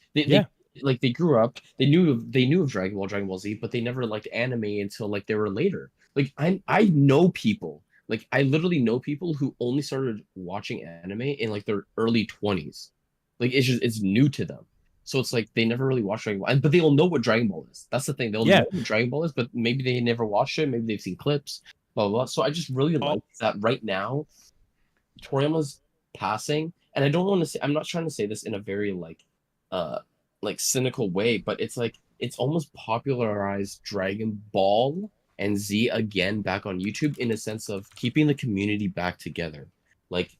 they grew up, they knew of Dragon Ball Z, but they never liked anime until like they were later. Like I know people, like I literally know people who only started watching anime in like their early 20s. Like it's new to them. So it's like they never really watched Dragon Ball, but they'll know what Dragon Ball is. That's the thing. They'll know what Dragon Ball is, but maybe they never watched it. Maybe they've seen clips, blah, blah, blah. So I just really like that right now, Toriyama's passing. And I don't want to say, I'm not trying to say this in a very like cynical way, but it's like, it's almost popularized Dragon Ball and Z again back on YouTube, in a sense of keeping the community back together. Like,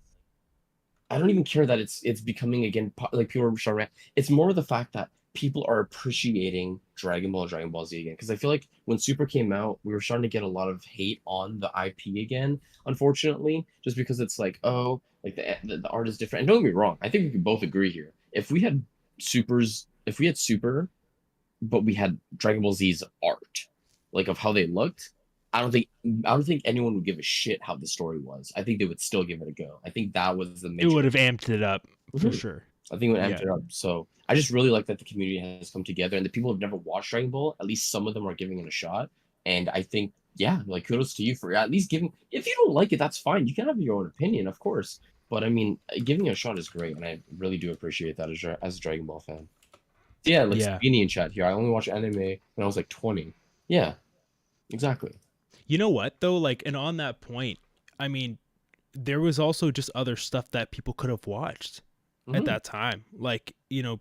I don't even care that it's becoming again like people are starting. It's more the fact that people are appreciating Dragon Ball and Dragon Ball Z again, because I feel like when Super came out, we were starting to get a lot of hate on the IP again, unfortunately, just because it's like, oh, like the art is different. And don't get me wrong, I think we can both agree here. If we had Super, but we had Dragon Ball Z's art, like of how they looked, I don't think anyone would give a shit how the story was. I think they would still give it a go. I think that was the major. It would have amped it up for sure. I think it would amped it up. So I just really like that the community has come together, and the people who have never watched Dragon Ball, at least some of them are giving it a shot. And I think, yeah, like kudos to you for at least giving. If you don't like it, that's fine. You can have your own opinion, of course. But I mean, giving it a shot is great, and I really do appreciate that as a Dragon Ball fan. Yeah, like Sabini in chat here. I only watched anime when I was like 20. Yeah, exactly. You know what though? Like, and on that point, I mean, there was also just other stuff that people could have watched at that time. Like, you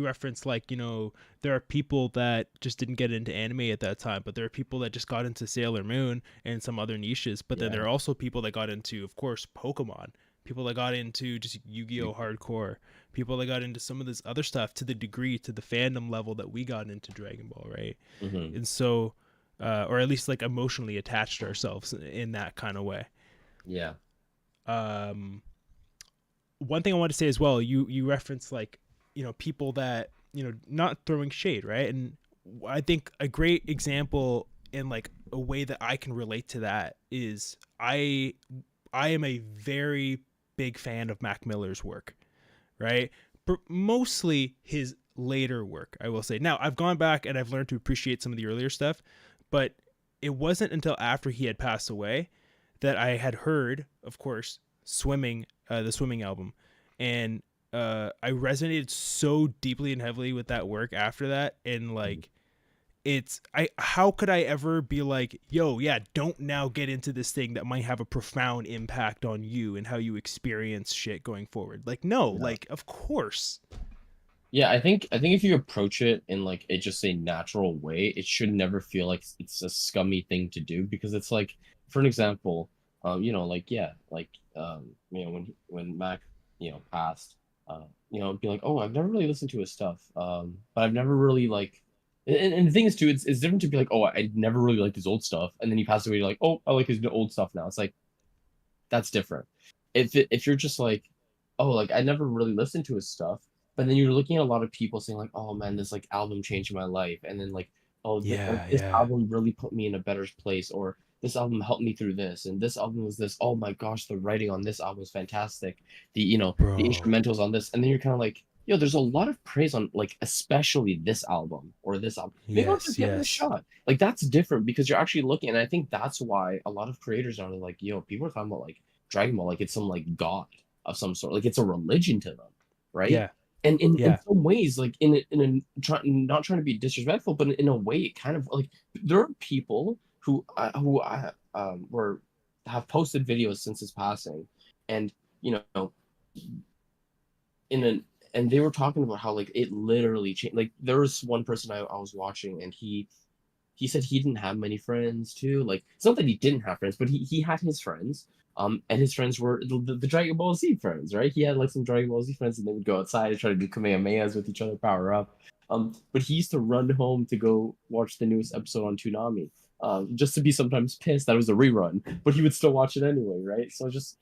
referenced like, there are people that just didn't get into anime at that time, but there are people that just got into Sailor Moon and some other niches. But then there are also people that got into, of course, Pokemon. people that got into just Yu-Gi-Oh hardcore, people that got into some of this other stuff to the degree, to the fandom level that we got into Dragon Ball, right? Mm-hmm. And so, or at least like emotionally attached ourselves in that kind of way. Yeah. One thing I want to say as well, you reference like, you know, people that, you know, not throwing shade, right? And I think a great example in like a way that I can relate to that is I am a very big fan of Mac Miller's work, right? But mostly his later work, I will say. Now, I've gone back and I've learned to appreciate some of the earlier stuff, but it wasn't until after he had passed away that I had heard, of course, Swimming, the Swimming album, and I resonated so deeply and heavily with that work after that, and like, it's how could I ever be like, yo, yeah, don't now get into this thing that might have a profound impact on you and how you experience shit going forward. Like, no, Yeah. like, of course. Yeah, I think if you approach it in like a just a natural way, it should never feel like it's a scummy thing to do, because it's like, for an example, like, yeah, like, when Mac, passed, it'd be like, oh, I've never really listened to his stuff, but I've never really like, and the thing is too, it's different to be like, oh, I never really liked his old stuff, and then he passed away, you're like, oh, I like his old stuff now. It's like, that's different. If you're just like, oh, like I never really listened to his stuff, but then you're looking at a lot of people saying like, oh man, this like album changed my life, and then like, oh, Yeah, this yeah, album really put me in a better place, or this album helped me through this, and this album was this. Oh my gosh, the writing on this album was fantastic. The bro. instrumentals on this, and then you're kind of like, yo, there's a lot of praise on like especially this album or this album. Maybe I'll Yes, just give it a yes. shot. Like that's different because you're actually looking, and I think that's why a lot of creators are like, yo, people are talking about like Dragon Ball like it's some like god of some sort, like it's a religion to them, right? Yeah, And in yeah. some ways, like not trying to be disrespectful, but in a way, it kind of like there are people who were have posted videos since his passing, and you know in an and they were talking about how like it literally changed. Like there was one person I was watching, and he said he didn't have many friends too. Like it's not that he didn't have friends, but he had his friends. And his friends were the Dragon Ball Z friends, right? He had like some Dragon Ball Z friends, and they would go outside and try to do Kamehamehas with each other, power up. But he used to run home to go watch the newest episode on Toonami, just to be sometimes pissed that it was a rerun, but he would still watch it anyway, right? So just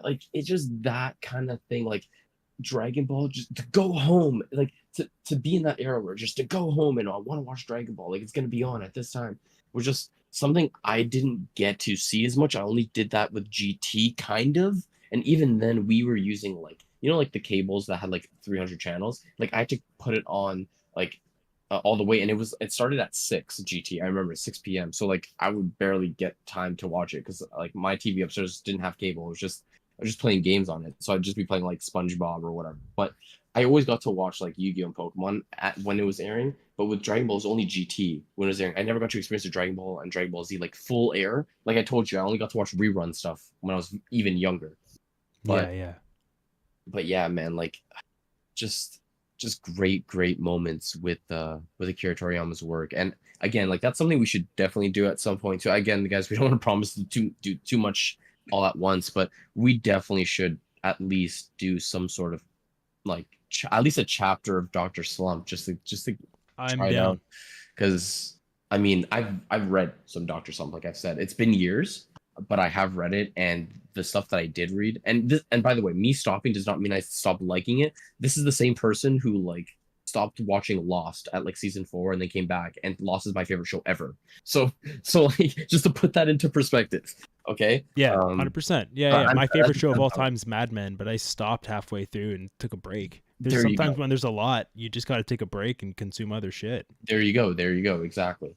like it's just that kind of thing, like Dragon Ball, just to go home, like to be in that era where just to go home and I want to watch Dragon Ball, like it's gonna be on at this time, was just something I didn't get to see as much. I only did that with GT, kind of, and even then we were using like like the cables that had like 300 channels. Like I had to put it on like all the way, and it started at 6 GT. I remember 6 p.m. So like I would barely get time to watch it because like my TV upstairs didn't have cable. I was just playing games on it, so I'd just be playing like SpongeBob or whatever. But I always got to watch like Yu-Gi-Oh and Pokemon when it was airing. But with Dragon Ball, it was only GT when it was airing. I never got to experience the Dragon Ball and Dragon Ball Z like full air. Like I told you, I only got to watch rerun stuff when I was even younger. Yeah, But yeah. but yeah, man, like just great moments with Akira Toriyama's work. And again, like that's something we should definitely do at some point too. Again, guys, we don't want to promise to do too much all at once, but we definitely should at least do some sort of like at least a chapter of Dr. Slump just to I'm try it out. down. Because I mean, I've read some Dr. Slump, like I've said. It's been years, but I have read it, and the stuff that I did read, and by the way, me stopping does not mean I stopped liking it. This is the same person who like stopped watching Lost at like season 4 and then came back, and Lost is my favorite show ever. So like just to put that into perspective, okay? Yeah, 100%. Yeah, yeah. I'm My favorite show of all I'm- time is Mad Men, but I stopped halfway through and took a break. There's There you sometimes go. when there's a lot, you just got to take a break and consume other shit. There you go. There you go. Exactly.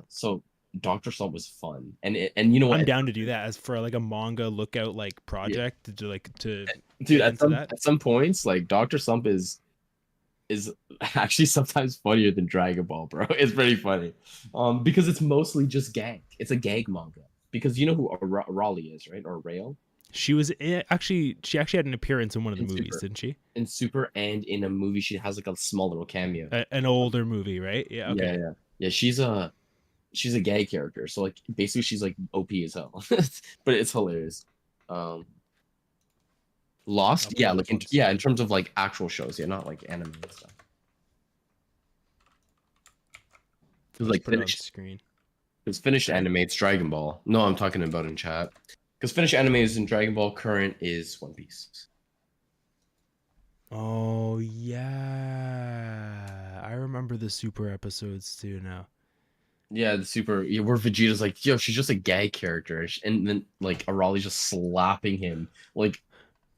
So Dr. Slump was fun, and you know I'm what? down to do that as for like a manga lookout like Yeah, project to like to dude. get into that. At some points, like Dr. Slump is actually sometimes funnier than Dragon Ball, bro. It's pretty funny, because it's mostly just gag. It's a gag manga because you know who Raleigh is, right? Or Rail Actually, she actually had an appearance in one of the in movies, Super, didn't she? in Super, and in a movie she has like a small little cameo. An older movie, right? Yeah. Yeah, Okay. yeah. She's a gay character, so like basically she's like OP as hell, but it's hilarious. Um, Lost, I'll yeah, pull it like up on in terms of like actual shows, yeah, not like anime and stuff. Because Let's like put it on finished, screen. because finished Sorry? anime, it's Dragon Ball. No, I'm talking about in chat. Because finished anime is in Dragon Ball. Current is One Piece. Oh yeah, I remember the Super episodes too now. Yeah, the super. Yeah, where Vegeta's like, yo, she's just a gag character, and then like Arali's just slapping him. Like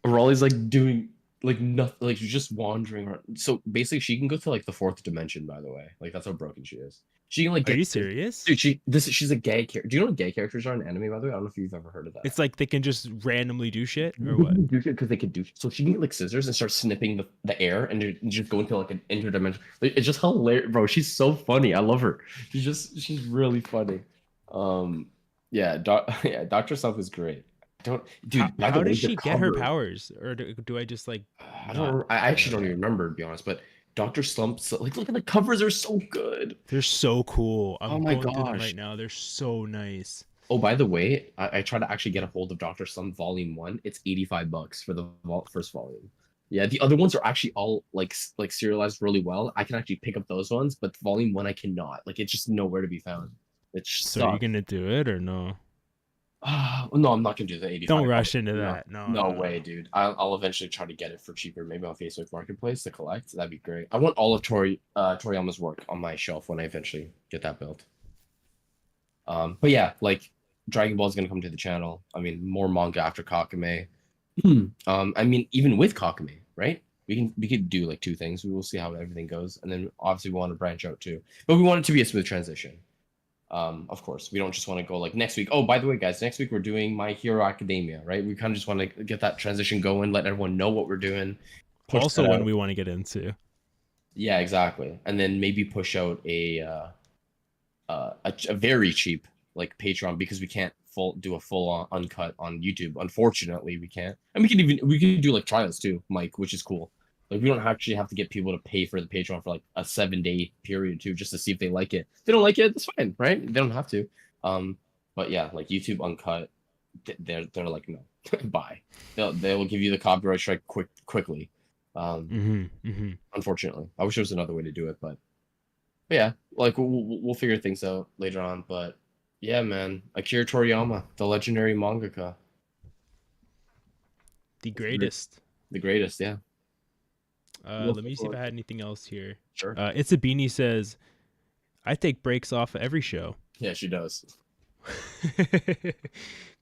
Raleigh's like doing like nothing, like she's just wandering around. So basically, she can go to like the fourth dimension. By the way, like that's how broken she is. She can like Are get you serious? dude. She's a gay character. Do you know what gay characters are in anime? By the way, I don't know if you've ever heard of that. It's like they can just randomly do shit or They what? can do shit because they can do. So she can get like scissors and start snipping the air and just go into like an interdimension. Like, it's just hilarious, bro. She's so funny. I love her. She's really funny. Yeah, yeah, Doctor Self is great. Don't, dude. By the How way, does the she get her cover. powers, or do I just like I not don't. I know actually don't that? even remember to be honest. But Doctor Slump, like, look at the covers are so good. They're so cool. Oh I'm my going through them gosh. right now. They're so nice. Oh, by the way, I tried to actually get a hold of Doctor Slump Volume One. It's $85 for the first volume. Yeah, the other ones are actually all like serialized really well. I can actually pick up those ones, but Volume One I cannot. Like it's just nowhere to be found. It just So are you sucks. gonna do it or no? No, I'm not gonna do the Don't 85. rush into No, that. No, no no, way, no. dude. I'll eventually try to get it for cheaper, maybe on Facebook Marketplace to collect. That'd be great. I want all of Toriyama's work on my shelf when I eventually get that built. But yeah, like Dragon Ball is gonna come to the channel. I mean, more manga after Kakame. I mean, even with Kakame, right? We could do like two things. We will see how everything goes, and then obviously we want to branch out too. But we want it to be a smooth transition. Of course, we don't just want to go like next week. Oh, by the way, guys, next week we're doing My Hero Academia, right? We kind of just want to get that transition going, let everyone know what we're doing. Push Also, that when out. we want to get into. Yeah, exactly. And then maybe push out a very cheap like Patreon because we can't do a full on uncut on YouTube. Unfortunately, we can't. And we could do like trials too, Mike, which is cool. Like we don't actually have to get people to pay for the Patreon for like a 7-day period too, just to see if they like it. If they don't like it, that's fine, right? They don't have to. But yeah, like YouTube uncut, they're like no, bye. They will give you the copyright strike quickly. Unfortunately, I wish there was another way to do it, but yeah, like we'll figure things out later on. But yeah, man, Akira Toriyama, the legendary mangaka, The greatest. the greatest. Yeah. Let me see if I had anything else here. Sure. It's a beanie says, I take breaks off of every show. Yeah, she does.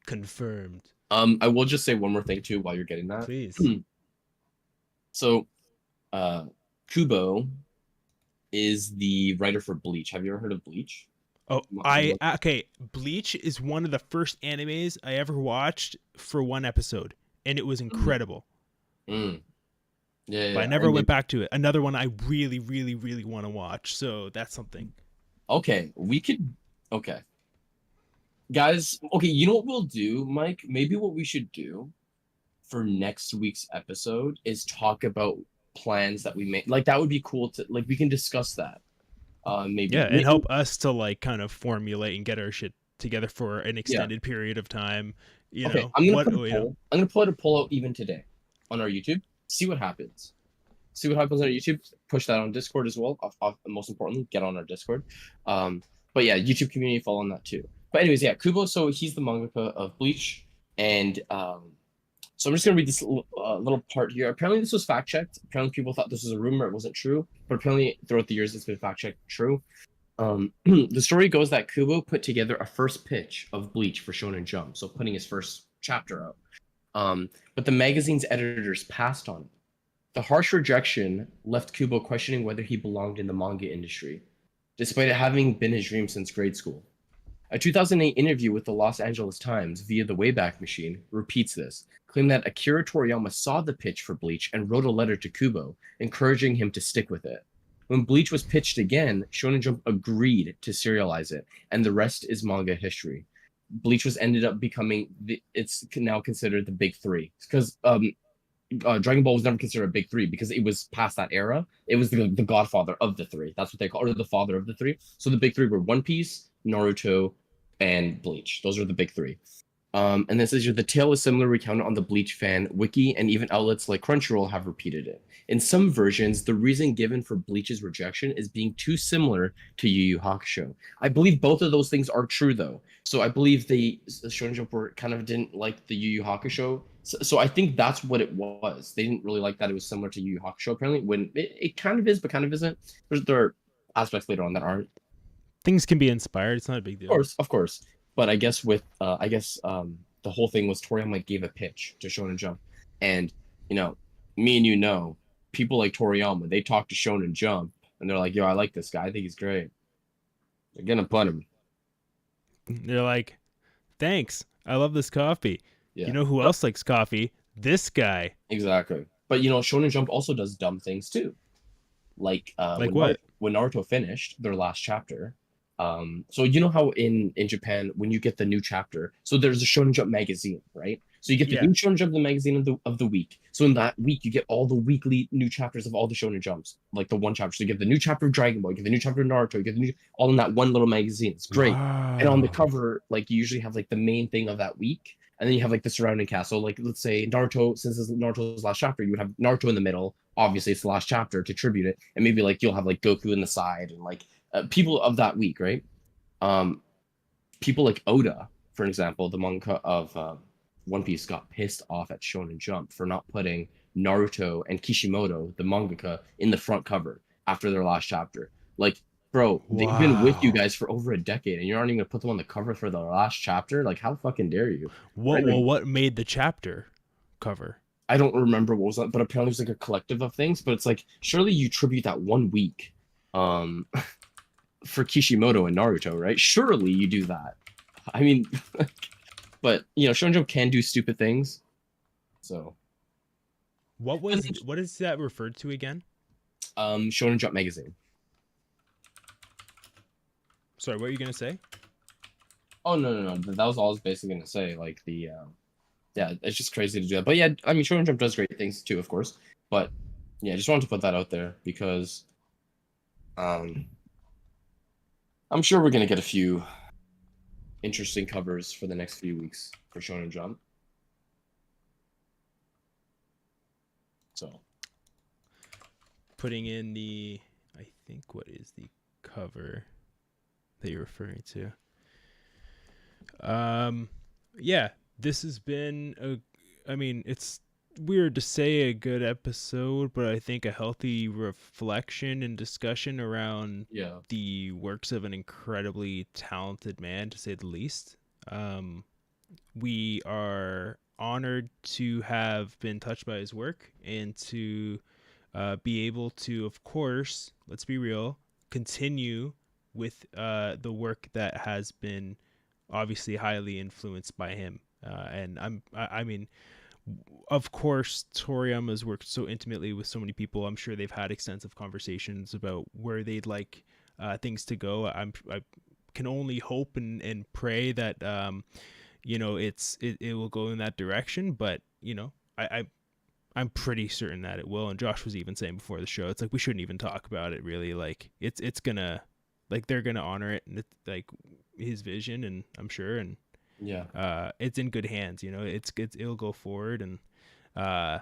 Confirmed. I will just say one more thing too while you're getting that. Please. So, Kubo is the writer for Bleach. Have you ever heard of Bleach? Oh, okay. Bleach is one of the first animes I ever watched for one episode, and it was incredible. Yeah, but I never went back to it. Another one I really, really, really want to watch. So that's something. Okay, we could. Okay, guys. Okay, you know what we'll do, Mike? Maybe what we should do for next week's episode is talk about plans that we made. Like that would be cool to like we can discuss that. Maybe and help us to like kind of formulate and get our shit together for an extended period of time. You know, I'm gonna put a poll out even today on our YouTube. See what happens. See what happens on our YouTube. Push that on Discord as well. Most importantly, get on our Discord. But yeah, YouTube community, follow on that too. But anyways, yeah, Kubo. So he's the mangaka of Bleach, and so I'm just gonna read this little part here. Apparently, this was fact checked. Apparently, people thought this was a rumor. It wasn't true. But apparently, throughout the years, it's been fact checked true. The story goes that Kubo put together a first pitch of Bleach for Shonen Jump, so putting his first chapter out. But the magazine's editors passed on it. The harsh rejection left Kubo questioning whether he belonged in the manga industry, despite it having been his dream since grade school. A 2008 interview with the Los Angeles Times via the Wayback Machine repeats this, claiming that Akira Toriyama saw the pitch for Bleach and wrote a letter to Kubo, encouraging him to stick with it. When Bleach was pitched again, Shonen Jump agreed to serialize it, and the rest is manga history. Bleach was ended up becoming it's now considered the big three because Dragon Ball was never considered a big three because it was past that era. It was the godfather of the three. That's what they call it, or the father of the three. So the big three were One Piece, Naruto, and Bleach. Those are the big three. And then it says here, the tale is similar recounted on the Bleach fan wiki, and even outlets like Crunchyroll have repeated it. In some versions, the reason given for Bleach's rejection is being too similar to Yu Yu Hakusho. I believe both of those things are true, though. So I believe the Shonen Jump were kind of didn't like the Yu Yu Hakusho. So I think that's what it was. They didn't really like that it was similar to Yu Yu Hakusho, apparently, when it kind of is, but kind of isn't. There are aspects later on that aren't. Things can be inspired. It's not a big deal. Of course. But I guess with the whole thing was Toriyama gave a pitch to Shonen Jump, and me and people like Toriyama, they talk to Shonen Jump, and they're like, "Yo, I like this guy. I think he's great." They're gonna put him. They're like, "Thanks. I love this coffee." Yeah. You know who else likes coffee? This guy. Exactly. But Shonen Jump also does dumb things too, like what? When Naruto finished their last chapter. So you know how in Japan when you get the new chapter, so there's a Shonen Jump magazine, right? So you get the new Shonen Jump the magazine of the week. So in that week you get all the weekly new chapters of all the Shonen Jumps, like the one chapter. So you get the new chapter of Dragon Ball, you get the new chapter of Naruto, you get the new all in that one little magazine. It's great. Wow. And on the cover, like you usually have like the main thing of that week, and then you have like the surrounding cast. So like let's say Naruto, since it's Naruto's last chapter, you would have Naruto in the middle. Obviously, it's the last chapter to tribute it, and maybe like you'll have like Goku in the side and like people of that week, right? People like Oda, for example, the manga of One Piece, got pissed off at Shonen Jump for not putting Naruto and Kishimoto, the mangaka, in the front cover after their last chapter. Like, bro, they've been with you guys for over a decade, and you're not even gonna put them on the cover for the last chapter. Like, how fucking dare you? What made the chapter cover? I don't remember what was that, but apparently it's like a collective of things. But it's like, surely you tribute that 1 week. For Kishimoto and Naruto, right? Surely you do that. I mean, but Shonen Jump can do stupid things. So, what is that referred to again? Shonen Jump magazine. Sorry, what are you gonna say? Oh no. That was all I was basically gonna say. Like it's just crazy to do that. But yeah, I mean, Shonen Jump does great things too, of course. But yeah, just wanted to put that out there because, I'm sure we're gonna get a few interesting covers for the next few weeks for Shonen Jump. So, putting in I think what is the cover that you're referring to? Yeah, this has been it's weird to say a good episode, but I think a healthy reflection and discussion around the works of an incredibly talented man, to say the least. We are honored to have been touched by his work and to be able to, of course, let's be real, continue with the work that has been obviously highly influenced by him. And I mean, of course, Toriyama has worked so intimately with so many people. I'm sure they've had extensive conversations about where they'd like things to go. I can only hope and pray that it will go in that direction. But I'm pretty certain that it will. And Josh was even saying before the show, it's like we shouldn't even talk about it really. Like it's gonna, like, they're gonna honor it, and it's like his vision, and I'm sure, and it's in good hands. It'll go forward, and I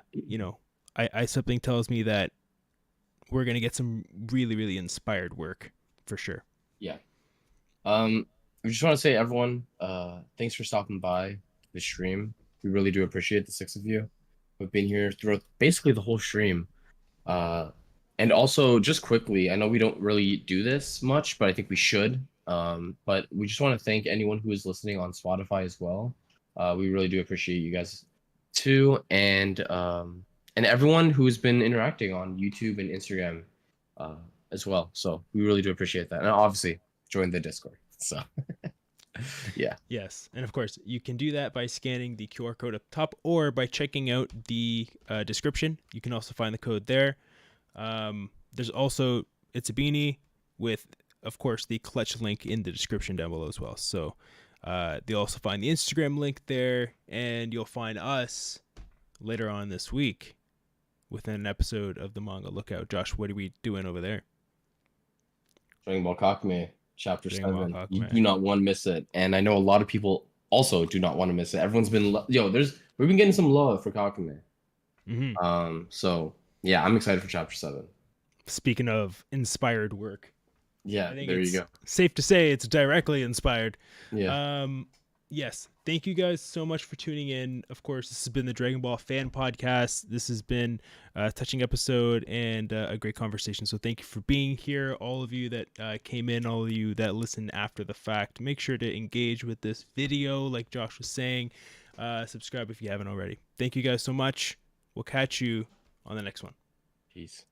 something tells me that we're gonna get some really, really inspired work for sure. Yeah. I just want to say, everyone, thanks for stopping by the stream. We really do appreciate the 6 of you who've been here throughout basically the whole stream. And also, just quickly, I know we don't really do this much, but I think we should. But we just want to thank anyone who is listening on Spotify as well. We really do appreciate you guys too, and everyone who's been interacting on YouTube and Instagram as well. So we really do appreciate that, and obviously join the Discord. So yeah. Yes, and of course you can do that by scanning the QR code up top or by checking out the description. You can also find the code there. There's also It's a Beanie with, of course, the clutch link in the description down below as well. So you'll also find the Instagram link there, and you'll find us later on this week within an episode of the Manga Lookout. Josh, what are we doing over there? Dragon Ball Kakame Chapter 7. You do not want to miss it. And I know a lot of people also do not want to miss it. Everyone's been we've been getting some love for Kakame. So yeah, I'm excited for chapter 7. Speaking of inspired work, Yeah, I think there it's you go. safe to say it's directly inspired. Yeah. Yes, thank you guys so much for tuning in. Of course, this has been the Dragon Ball Fan Podcast. This has been a touching episode and a great conversation. So thank you for being here, all of you that came in, all of you that listened after the fact. Make sure to engage with this video, like Josh was saying. Subscribe if you haven't already. Thank you guys so much. We'll catch you on the next one. Peace.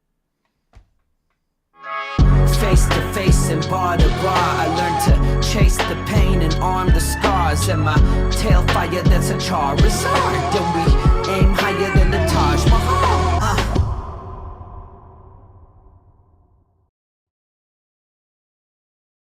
Face to face and bar to bar, I learned to chase the pain and arm the scars. And my tail fire, that's a Charizard. And we aim higher than the Taj Mahal.